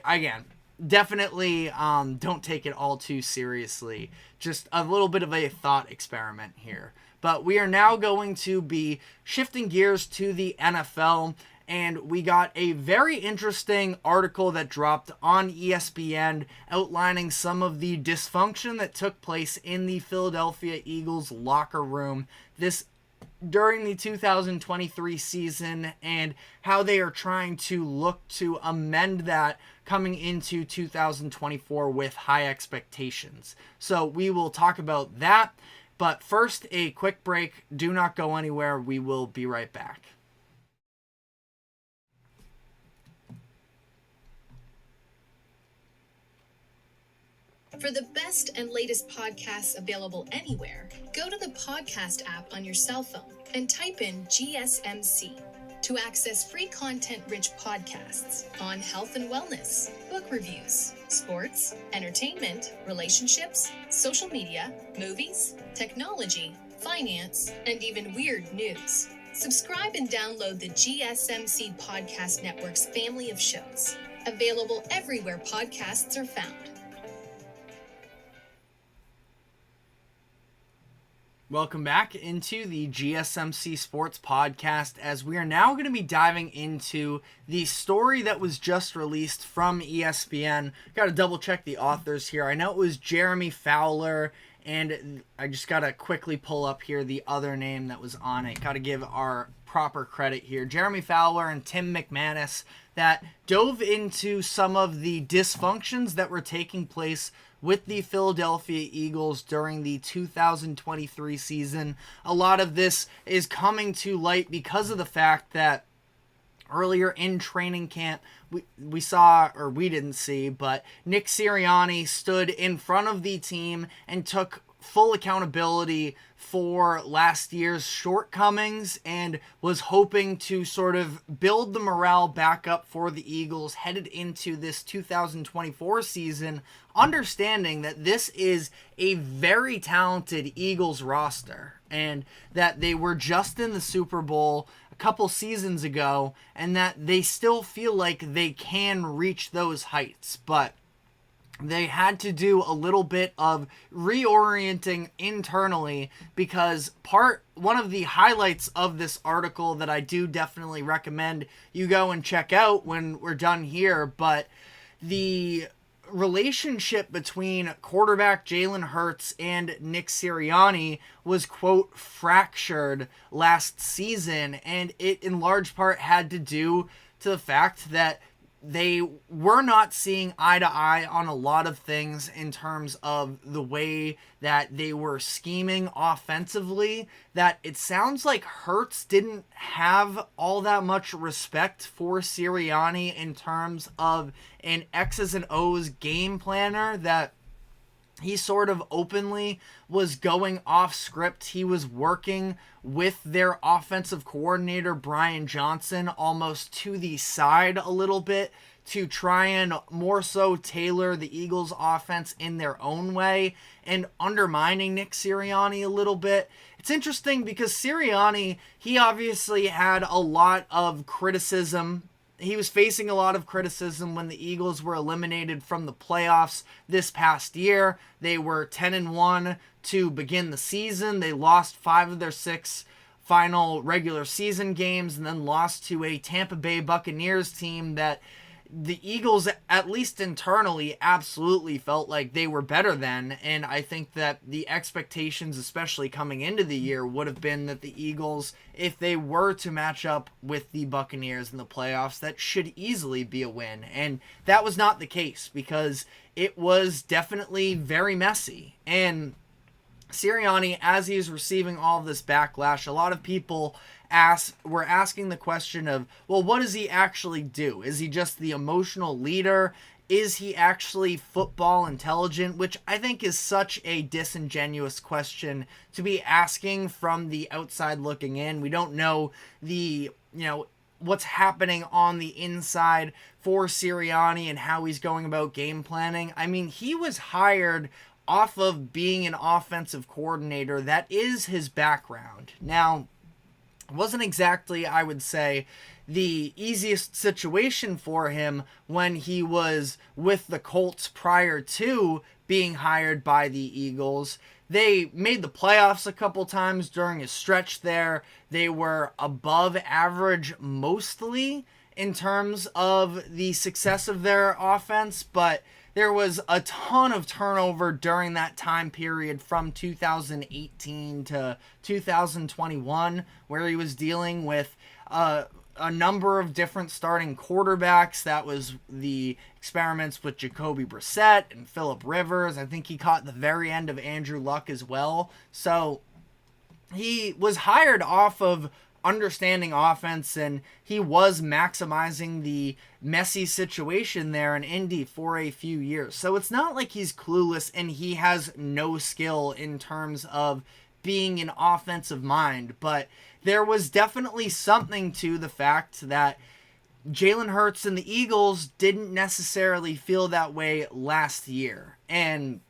again, definitely don't take it all too seriously. Just a little bit of a thought experiment here. But we are now going to be shifting gears to the NFL, and we got a very interesting article that dropped on ESPN outlining some of the dysfunction that took place in the Philadelphia Eagles locker room during the 2023 season, and how they are trying to look to amend that coming into 2024 with high expectations. So we will talk about that. But first, a quick break. Do not go anywhere. We will be right back. For the best and latest podcasts available anywhere, go to the podcast app on your cell phone and type in GSMC to access free content-rich podcasts on health and wellness, book reviews, sports, entertainment, relationships, social media, movies, technology, finance, and even weird news. Subscribe and download the GSMC Podcast Network's family of shows, available everywhere podcasts are found. Welcome back into the GSMC Sports Podcast, as we are now going to be diving into the story that was just released from ESPN. Got to double check the authors here. I know it was Jeremy Fowler, and I just got to quickly pull up here the other name that was on it. Got to give our proper credit here. Jeremy Fowler and Tim McManus, that dove into some of the dysfunctions that were taking place with the Philadelphia Eagles during the 2023 season. A lot of this is coming to light because of the fact that earlier in training camp, we saw, or we didn't see, but Nick Sirianni stood in front of the team and took full accountability for last year's shortcomings and was hoping to sort of build the morale back up for the Eagles headed into this 2024 season, understanding that this is a very talented Eagles roster and that they were just in the Super Bowl a couple seasons ago and that they still feel like they can reach those heights, but they had to do a little bit of reorienting internally, because one of the highlights of this article that I do definitely recommend you go and check out when we're done here, but the relationship between quarterback Jalen Hurts and Nick Sirianni was, quote, fractured last season, and it in large part had to do to the fact that they were not seeing eye to eye on a lot of things in terms of the way that they were scheming offensively, that it sounds like Hurts didn't have all that much respect for Sirianni in terms of an X's and O's game planner, that he sort of openly was going off script. He was working with their offensive coordinator, Brian Johnson, almost to the side a little bit to try and more so tailor the Eagles' offense in their own way and undermining Nick Sirianni a little bit. It's interesting because Sirianni, he obviously had a lot of criticism. He was facing a lot of criticism when the Eagles were eliminated from the playoffs this past year. They were 10-1 to begin the season. They lost 5 of their 6 final regular season games and then lost to a Tampa Bay Buccaneers team that the Eagles, at least internally, absolutely felt like they were better than. And I think that the expectations, especially coming into the year, would have been that the Eagles, if they were to match up with the Buccaneers in the playoffs, that should easily be a win. And that was not the case, because it was definitely very messy. And Sirianni, as he's receiving all of this backlash, a lot of people were asking the question of, well, what does he actually do? Is he just the emotional leader? Is he actually football intelligent? Which I think is such a disingenuous question to be asking from the outside looking in. We don't know the what's happening on the inside for Sirianni and how he's going about game planning. I mean, he was hired off of being an offensive coordinator. That is his background. Now, it wasn't exactly, I would say, the easiest situation for him when he was with the Colts prior to being hired by the Eagles. They made the playoffs a couple times during a stretch there. They were above average mostly in terms of the success of their offense, but there was a ton of turnover during that time period from 2018 to 2021, where he was dealing with a number of different starting quarterbacks. That was the experiments with Jacoby Brissett and Phillip Rivers. I think he caught the very end of Andrew Luck as well. So he was hired off of understanding offense, and he was maximizing the messy situation there in Indy for a few years. So it's not like he's clueless and he has no skill in terms of being an offensive mind, but there was definitely something to the fact that Jalen Hurts and the Eagles didn't necessarily feel that way last year. And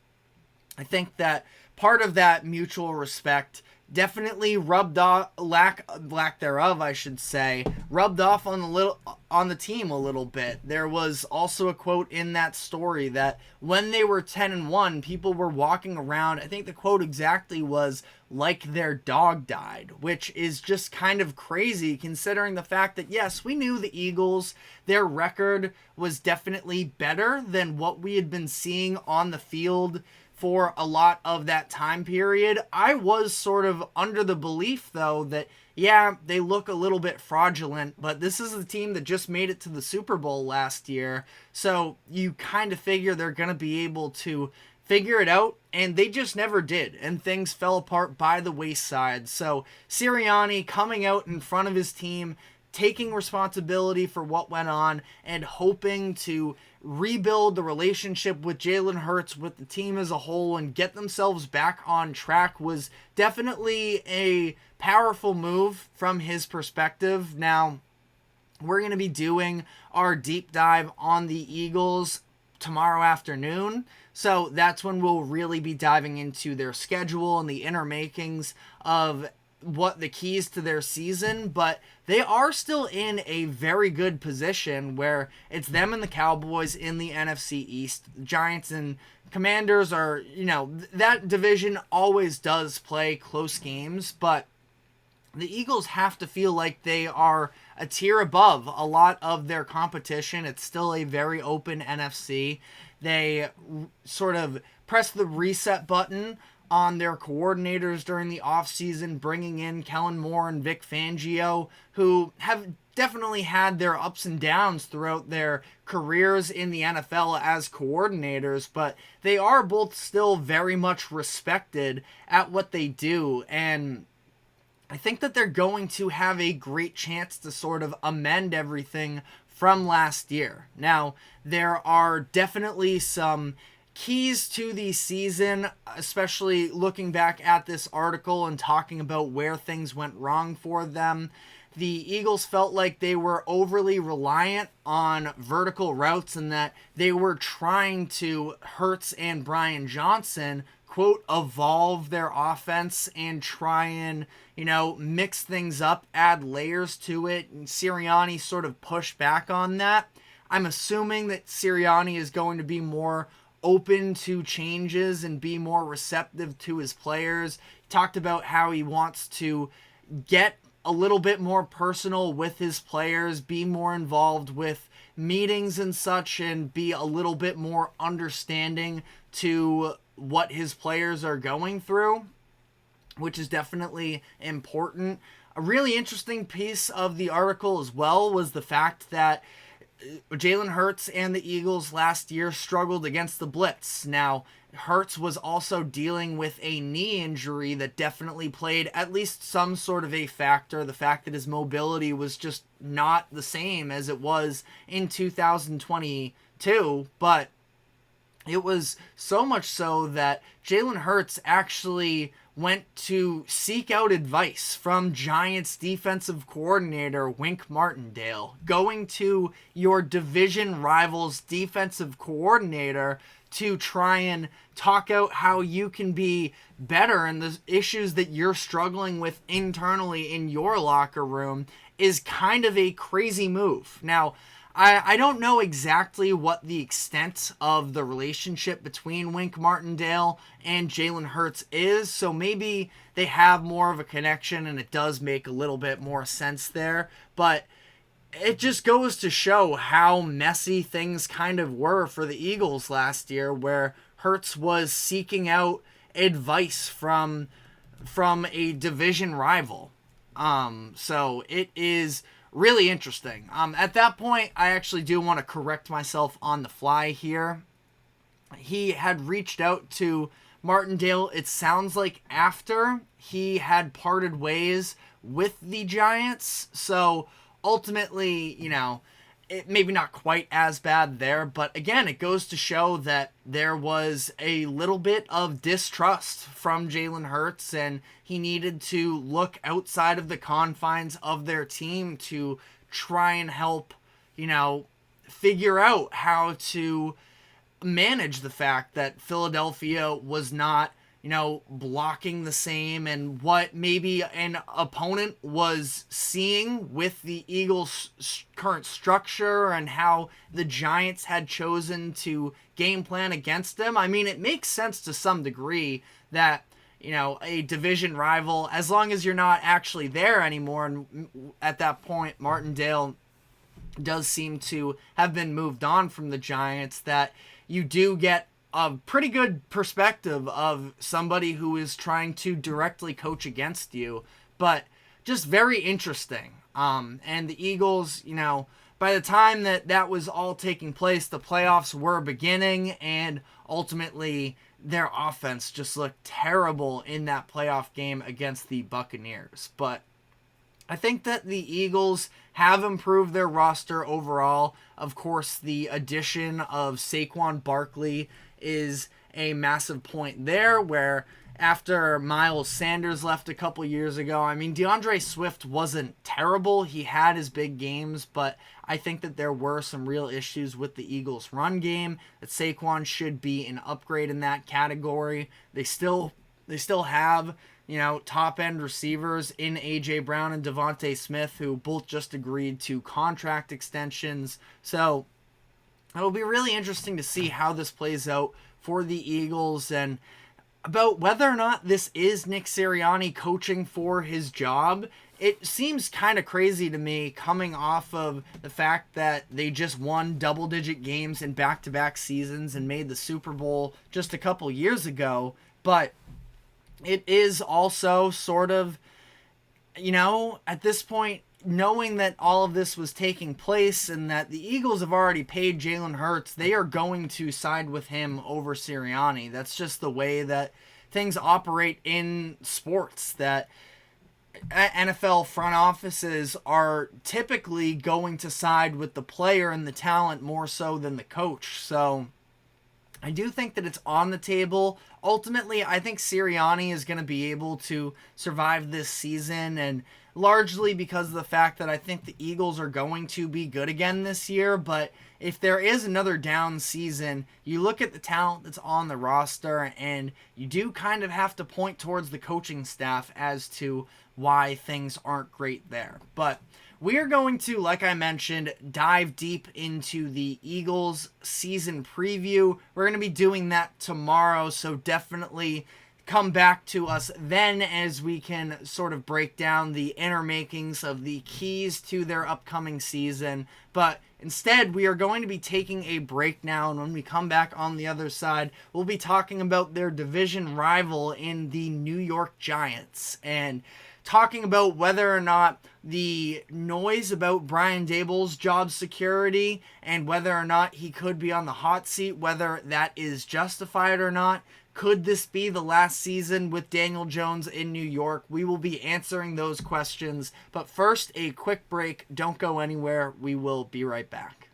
I think that part of that mutual respect definitely rubbed off, lack thereof, I should say, rubbed off on the team a little bit. There was also a quote in that story that when they were 10-1, people were walking around, I think the quote exactly was, like their dog died, which is just kind of crazy considering the fact that, yes, we knew the Eagles, their record was definitely better than what we had been seeing on the field for a lot of that time period. I was sort of under the belief, though, that, yeah, they look a little bit fraudulent, but this is the team that just made it to the Super Bowl last year, so you kind of figure they're going to be able to figure it out, and they just never did, and things fell apart by the wayside. So Sirianni coming out in front of his team, taking responsibility for what went on, and hoping to rebuild the relationship with Jalen Hurts, with the team as a whole, and get themselves back on track was definitely a powerful move from his perspective. Now, we're going to be doing our deep dive on the Eagles tomorrow afternoon, so that's when we'll really be diving into their schedule and the inner makings of what the keys to their season, but they are still in a very good position where it's them and the Cowboys in the NFC East. Giants and Commanders are, that division always does play close games, but the Eagles have to feel like they are a tier above a lot of their competition. It's still a very open NFC. They sort of press the reset button on their coordinators during the offseason, bringing in Kellen Moore and Vic Fangio, who have definitely had their ups and downs throughout their careers in the NFL as coordinators, but they are both still very much respected at what they do, and I think that they're going to have a great chance to sort of amend everything from last year. Now, there are definitely some keys to the season, especially looking back at this article and talking about where things went wrong for them. The Eagles felt like they were overly reliant on vertical routes and that they were trying to, Hurts and Brian Johnson, quote, evolve their offense and try and, mix things up, add layers to it, and Sirianni sort of pushed back on that. I'm assuming that Sirianni is going to be more open to changes and be more receptive to his players. He talked about how he wants to get a little bit more personal with his players, be more involved with meetings and such, and be a little bit more understanding to what his players are going through, which is definitely important. A really interesting piece of the article as well was the fact that Jalen Hurts and the Eagles last year struggled against the blitz. Now, Hurts was also dealing with a knee injury that definitely played at least some sort of a factor. The fact that his mobility was just not the same as it was in 2022, but it was so much so that Jalen Hurts actually went to seek out advice from Giants defensive coordinator Wink Martindale, going to your division rival's defensive coordinator to try and talk out how you can be better and the issues that you're struggling with internally in your locker room is kind of a crazy move. Now, I don't know exactly what the extent of the relationship between Wink Martindale and Jalen Hurts is, so maybe they have more of a connection and it does make a little bit more sense there, but it just goes to show how messy things kind of were for the Eagles last year, where Hurts was seeking out advice from a division rival. So it is really interesting. At that point, I actually do want to correct myself on the fly here. He had reached out to Martindale, it sounds like, after he had parted ways with the Giants. So ultimately, it maybe not quite as bad there, but again, it goes to show that there was a little bit of distrust from Jalen Hurts, and he needed to look outside of the confines of their team to try and help, figure out how to manage the fact that Philadelphia was not, blocking the same, and what maybe an opponent was seeing with the Eagles' current structure and how the Giants had chosen to game plan against them. I mean, it makes sense to some degree that, a division rival, as long as you're not actually there anymore, and at that point, Martindale does seem to have been moved on from the Giants, that you do get a pretty good perspective of somebody who is trying to directly coach against you, but just very interesting. And the Eagles, by the time that was all taking place, the playoffs were beginning, and ultimately their offense just looked terrible in that playoff game against the Buccaneers. But I think that the Eagles have improved their roster overall. Of course, the addition of Saquon Barkley is a massive point there, where after Miles Sanders left a couple years ago, I mean, DeAndre Swift wasn't terrible. He had his big games, but I think that there were some real issues with the Eagles' run game, that Saquon should be an upgrade in that category. They still have, top-end receivers in A.J. Brown and Devontae Smith, who both just agreed to contract extensions. So it'll be really interesting to see how this plays out for the Eagles, and about whether or not this is Nick Sirianni coaching for his job. It seems kind of crazy to me, coming off of the fact that they just won double-digit games in back-to-back seasons and made the Super Bowl just a couple years ago. But it is also sort of, at this point, knowing that all of this was taking place and that the Eagles have already paid Jalen Hurts, they are going to side with him over Sirianni. That's just the way that things operate in sports, that NFL front offices are typically going to side with the player and the talent more so than the coach. So I do think that it's on the table. Ultimately, I think Sirianni is going to be able to survive this season, and largely because of the fact that I think the Eagles are going to be good again this year. But if there is another down season, you look at the talent that's on the roster, and you do kind of have to point towards the coaching staff as to why things aren't great there. But we are going to, like I mentioned, dive deep into the Eagles season preview. We're going to be doing that tomorrow, so definitely come back to us then as we can sort of break down the inner makings of the keys to their upcoming season. But instead, we are going to be taking a break now, and when we come back on the other side, we'll be talking about their division rival in the New York Giants, and talking about whether or not the noise about Brian Daboll's job security and whether or not he could be on the hot seat, whether that is justified or not. Could this be the last season with Daniel Jones in New York? We will be answering those questions. But first, a quick break. Don't go anywhere. We will be right back.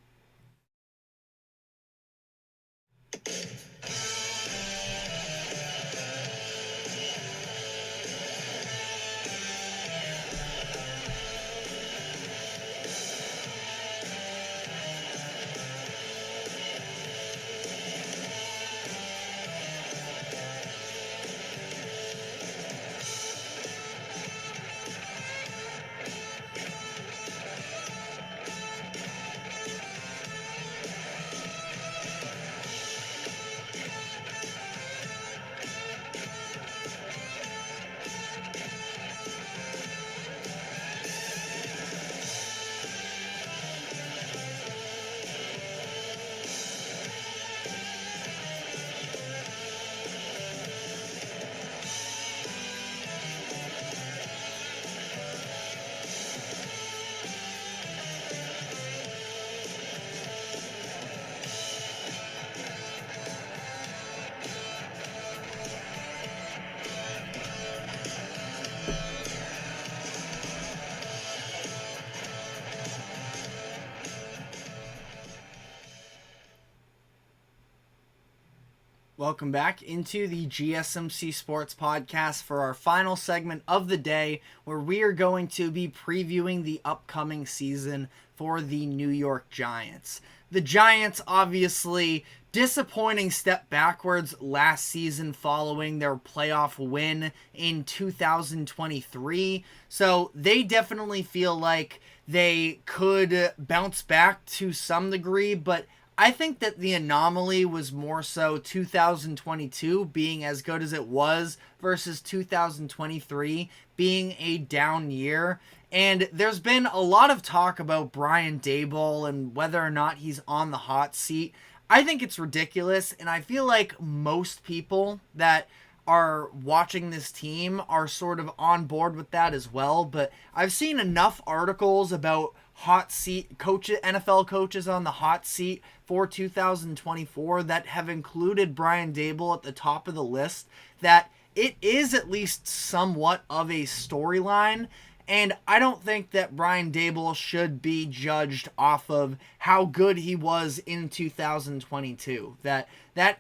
Welcome back into the GSMC Sports Podcast for our final segment of the day, where we are going to be previewing the upcoming season for the New York Giants. The Giants, obviously, disappointing step backwards last season following their playoff win in 2023. So they definitely feel like they could bounce back to some degree, but I think that the anomaly was more so 2022 being as good as it was versus 2023 being a down year. And there's been a lot of talk about Brian Daboll and whether or not he's on the hot seat. I think it's ridiculous, and I feel like most people that are watching this team are sort of on board with that as well. But I've seen enough articles about hot seat coaches, NFL coaches on the hot seat for 2024 that have included Brian Daboll at the top of the list, that it is at least somewhat of a storyline. And I don't think that Brian Daboll should be judged off of how good he was in 2022. That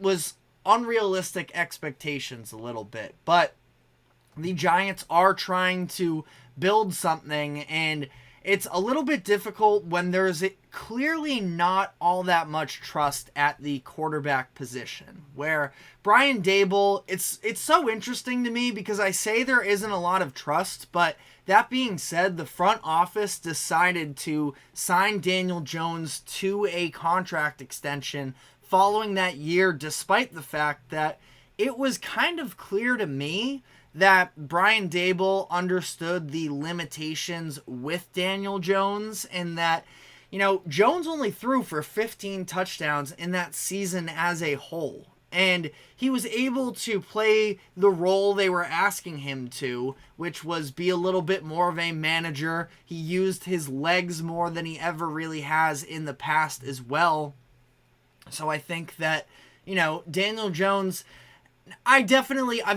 was unrealistic expectations a little bit. But the Giants are trying to build something, and it's a little bit difficult when there's clearly not all that much trust at the quarterback position. Where Brian Daboll, it's so interesting to me because I say there isn't a lot of trust, but that being said, the front office decided to sign Daniel Jones to a contract extension following that year, despite the fact that it was kind of clear to me that Brian Daboll understood the limitations with Daniel Jones, and that, Jones only threw for 15 touchdowns in that season as a whole. And he was able to play the role they were asking him to, which was be a little bit more of a manager. He used his legs more than he ever really has in the past as well. So I think that, Daniel Jones, I've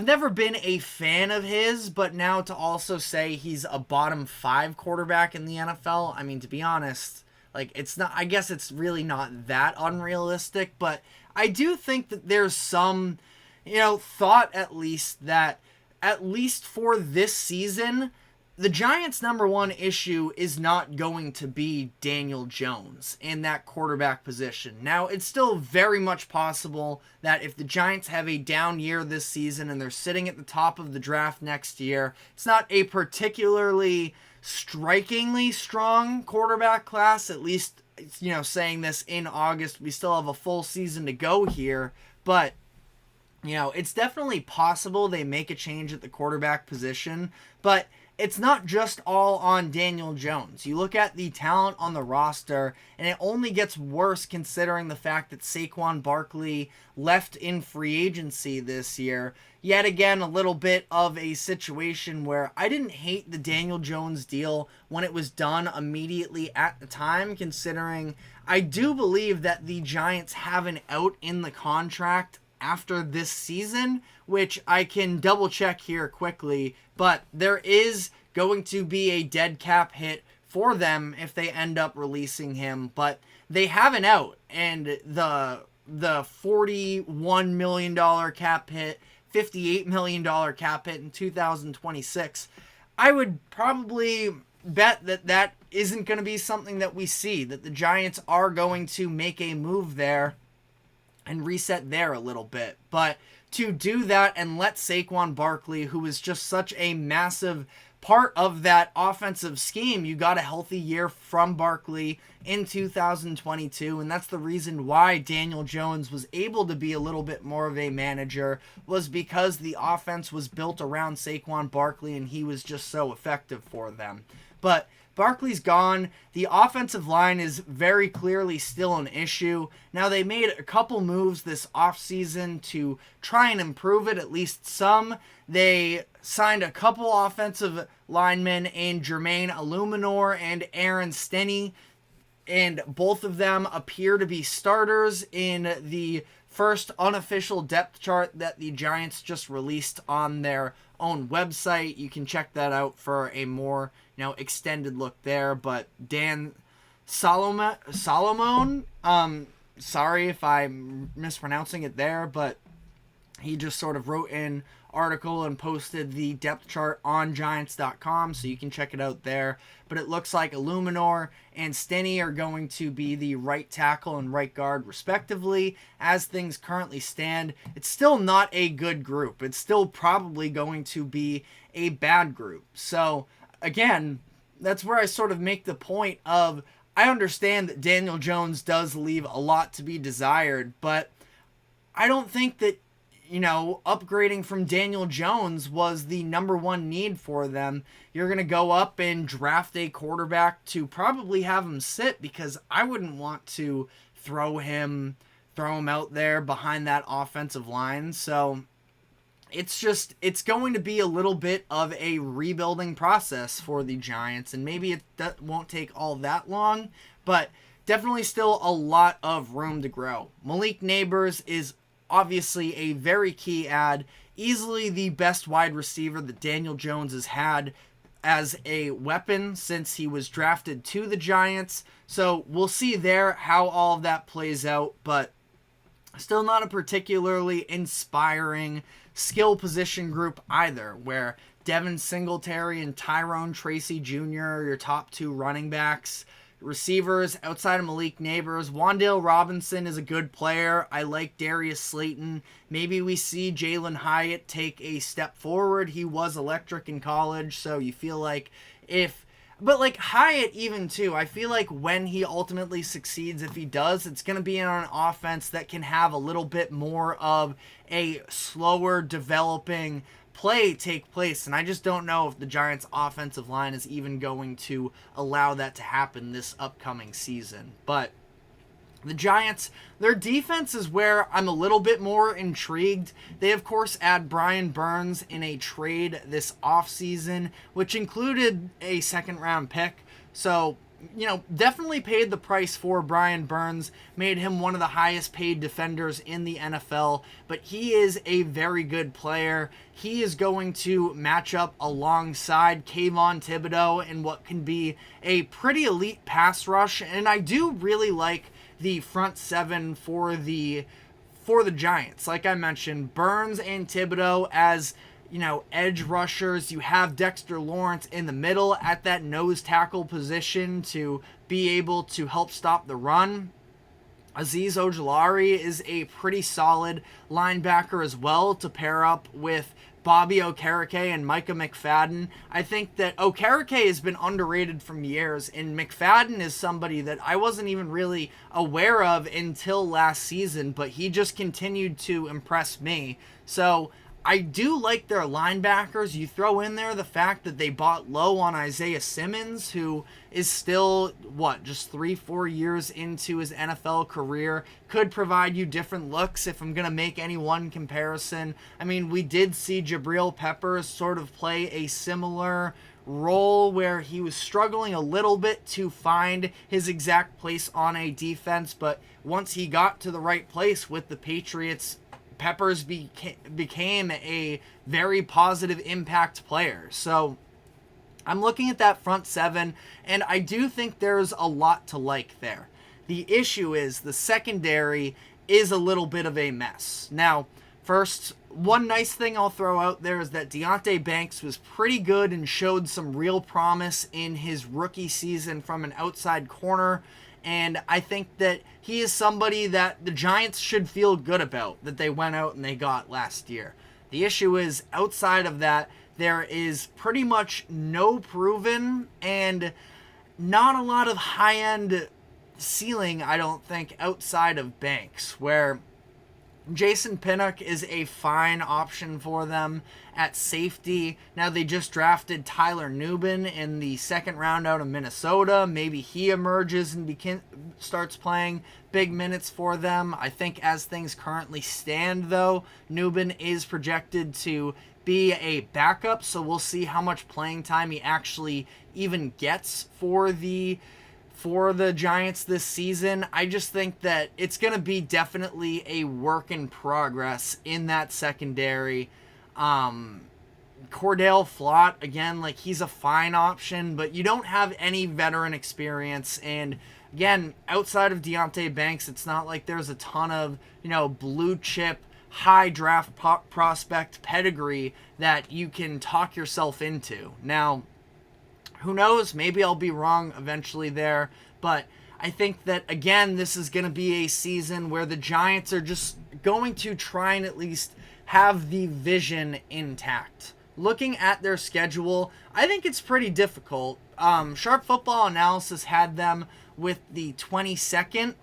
never been a fan of his, but now to also say he's a bottom 5 quarterback in the NFL, I mean, to be honest, it's not, I guess it's really not that unrealistic, but I do think that there's some, thought at least that, at least for this season, the Giants' number one issue is not going to be Daniel Jones in that quarterback position. Now, it's still very much possible that if the Giants have a down year this season and they're sitting at the top of the draft next year, it's not a particularly strikingly strong quarterback class, at least, saying this in August. We still have a full season to go here, but it's definitely possible they make a change at the quarterback position, but it's not just all on Daniel Jones. You look at the talent on the roster, and it only gets worse considering the fact that Saquon Barkley left in free agency this year. Yet again, a little bit of a situation where I didn't hate the Daniel Jones deal when it was done immediately at the time, considering I do believe that the Giants have an out in the contract after this season, which I can double check here quickly, but there is going to be a dead cap hit for them if they end up releasing him, but they have an out, and the $41 million cap hit, $58 million cap hit in 2026, I would probably bet that isn't going to be something that we see, that the Giants are going to make a move there and reset there a little bit. But to do that and let Saquon Barkley, who is just such a massive part of that offensive scheme, you got a healthy year from Barkley in 2022, and that's the reason why Daniel Jones was able to be a little bit more of a manager, was because the offense was built around Saquon Barkley and he was just so effective for them. But Barkley's gone. The offensive line is very clearly still an issue. Now, they made a couple moves this offseason to try and improve it, at least some. They signed a couple offensive linemen in Jermaine Illuminor and Aaron Stenney, and both of them appear to be starters in the first unofficial depth chart that the Giants just released on their own website. You can check that out for a more extended look there. But Dan Solomon, sorry if I'm mispronouncing it there, but He just sort of wrote an article and posted the depth chart on Giants.com, so you can check it out there. But it looks like Illuminor and Stinney are going to be the right tackle and right guard, respectively. As things currently stand, it's still not a good group. It's still probably going to be a bad group. So, again, that's where I sort of make the point of, I understand that Daniel Jones does leave a lot to be desired, but I don't think that, upgrading from Daniel Jones was the number one need for them. You're going to go up and draft a quarterback to probably have him sit, because I wouldn't want to throw him out there behind that offensive line. So it's going to be a little bit of a rebuilding process for the Giants, and maybe it won't take all that long, but definitely still a lot of room to grow. Malik Neighbors is obviously a very key add, easily the best wide receiver that Daniel Jones has had as a weapon since he was drafted to the Giants. So we'll see there how all of that plays out, but still not a particularly inspiring skill position group either, where Devin Singletary and Tyrone Tracy Jr. are your top two running backs. Receivers, outside of Malik Neighbors, Wan'Dale Robinson is a good player. I like Darius Slayton. Maybe we see Jalen Hyatt take a step forward. He was electric in college, so you feel like but like Hyatt even too, I feel like when he ultimately succeeds, if he does, it's going to be on an offense that can have a little bit more of a slower developing play take place, and I just don't know if the Giants' offensive line is even going to allow that to happen this upcoming season. But the Giants, their defense is where I'm a little bit more intrigued. They, of course, add Brian Burns in a trade this offseason, which included a second-round pick. So, definitely paid the price for Brian Burns, made him one of the highest paid defenders in the NFL, but he is a very good player. He is going to match up alongside Kayvon Thibodeau in what can be a pretty elite pass rush, and I do really like the front seven for the Giants. Like I mentioned, Burns and Thibodeau as edge rushers. You have Dexter Lawrence in the middle at that nose tackle position to be able to help stop the run. Azeez Ojulari is a pretty solid linebacker as well to pair up with Bobby Okereke and Micah McFadden. I think that Okereke has been underrated from years, and McFadden is somebody that I wasn't even really aware of until last season, but he just continued to impress me. So I do like their linebackers. You throw in there the fact that they bought low on Isaiah Simmons, who is still, just 3-4 years into his NFL career, could provide you different looks if I'm going to make any one comparison. I mean, we did see Jabril Peppers sort of play a similar role where he was struggling a little bit to find his exact place on a defense, but once he got to the right place with the Patriots, Peppers became a very positive impact player. So I'm looking at that front seven, and I do think there's a lot to like there. The issue is the secondary is a little bit of a mess. Now, first, one nice thing I'll throw out there is that Deonte Banks was pretty good and showed some real promise in his rookie season from an outside corner. And I think that he is somebody that the Giants should feel good about, that they went out and they got last year. The issue is, outside of that, there is pretty much no proven and not a lot of high-end ceiling, I don't think, outside of Banks, where Jason Pinnock is a fine option for them at safety. Now, they just drafted Tyler Nubin in the second round out of Minnesota. Maybe he emerges and starts playing big minutes for them. I think as things currently stand, though, Nubin is projected to be a backup, so we'll see how much playing time he actually even gets for the Giants this season. I just think that it's going to be definitely a work in progress in that secondary. Cordell Flott, again, he's a fine option, but you don't have any veteran experience. And again, outside of Deonte Banks, it's not like there's a ton of, blue chip, high draft prospect pedigree that you can talk yourself into. Now, who knows? Maybe I'll be wrong eventually there, but I think that, again, this is going to be a season where the Giants are just going to try and at least have the vision intact. Looking at their schedule, I think it's pretty difficult. Sharp Football Analysis had them with the 22nd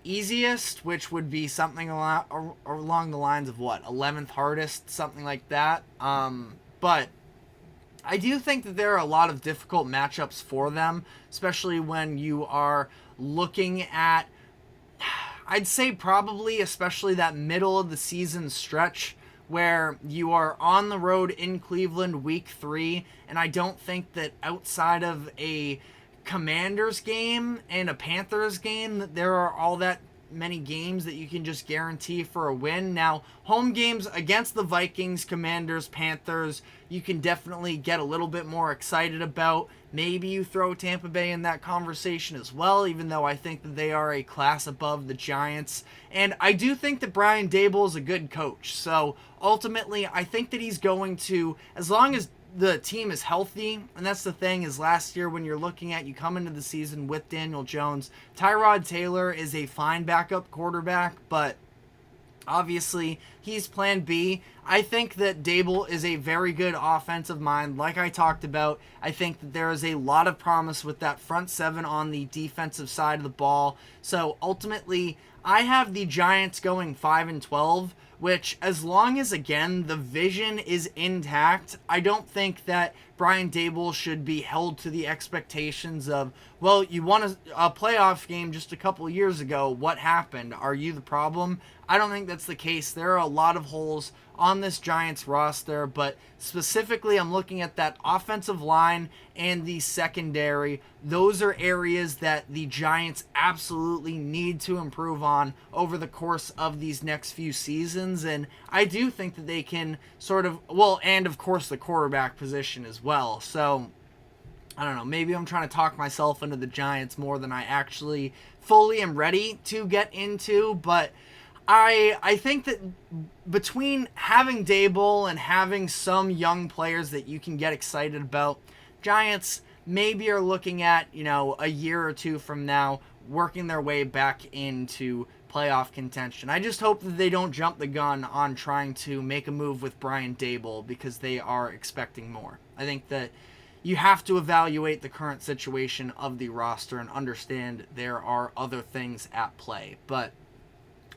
easiest, which would be something along the lines of 11th hardest, something like that. But I do think that there are a lot of difficult matchups for them, especially when you are looking at, I'd say probably especially that middle of the season stretch where you are on the road in Cleveland week 3, and I don't think that outside of a Commanders game and a Panthers game that there are all that many games that you can just guarantee for a win. Now, home games against the Vikings, Commanders, Panthers, you can definitely get a little bit more excited about. Maybe you throw Tampa Bay in that conversation as well, even though I think that they are a class above the Giants. And I do think that Brian Daboll is a good coach. So ultimately, I think that he's going to, as long as the team is healthy, and that's the thing, is last year when you're looking at, you come into the season with Daniel Jones, Tyrod Taylor is a fine backup quarterback, but obviously he's plan B. I think that Daboll is a very good offensive mind. Like I talked about, I think that there is a lot of promise with that front seven on the defensive side of the ball. So ultimately, I have the Giants going 5-12, which, as long as, again, the vision is intact, I don't think that Brian Daboll should be held to the expectations of, well, you won a playoff game just a couple years ago. What happened? Are you the problem? I don't think that's the case. There are a lot of holes on this Giants roster, but specifically I'm looking at that offensive line and the secondary. Those are areas that the Giants absolutely need to improve on over the course of these next few seasons, and I do think that they can sort of, well, and of course the quarterback position as well. So I don't know, maybe I'm trying to talk myself into the Giants more than I actually fully am ready to get into, but I think that between having Daboll and having some young players that you can get excited about, Giants maybe are looking at, a year or two from now, working their way back into playoff contention. I just hope that they don't jump the gun on trying to make a move with Brian Daboll because they are expecting more. I think that you have to evaluate the current situation of the roster and understand there are other things at play. But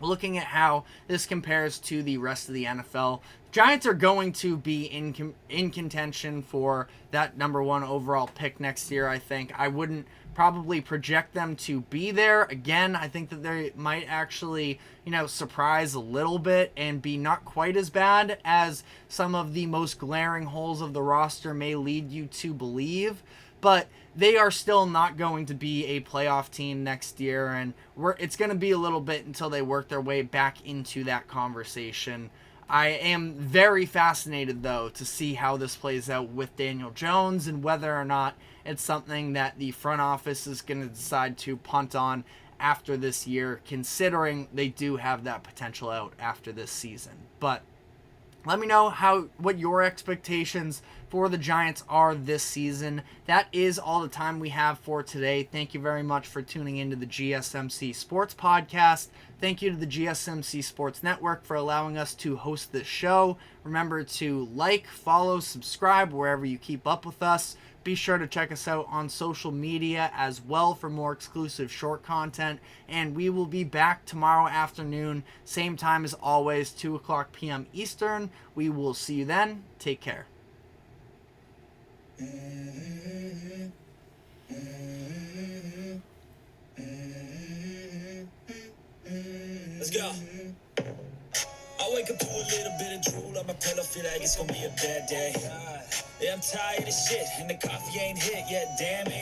looking at how this compares to the rest of the NFL, Giants are going to be in contention for that number 1 overall pick next year, I think. I wouldn't probably project them to be there. Again, I think that they might actually, surprise a little bit and be not quite as bad as some of the most glaring holes of the roster may lead you to believe. But they are still not going to be a playoff team next year, and it's going to be a little bit until they work their way back into that conversation. I am very fascinated, though, to see how this plays out with Daniel Jones and whether or not it's something that the front office is going to decide to punt on after this year, considering they do have that potential out after this season. But let me know what your expectations for the Giants are this season. That is all the time we have for today. Thank you very much for tuning into the GSMC Sports Podcast. Thank you to the GSMC Sports Network for allowing us to host this show. Remember to like, follow, subscribe wherever you keep up with us. Be sure to check us out on social media as well for more exclusive short content. And we will be back tomorrow afternoon, same time as always, 2 o'clock p.m. Eastern. We will see you then. Take care. Let's go. I wake up to a little bit of drool on my pillow, feel like it's gonna be a bad day. Yeah, I'm tired of shit, and the coffee ain't hit yet, damn it.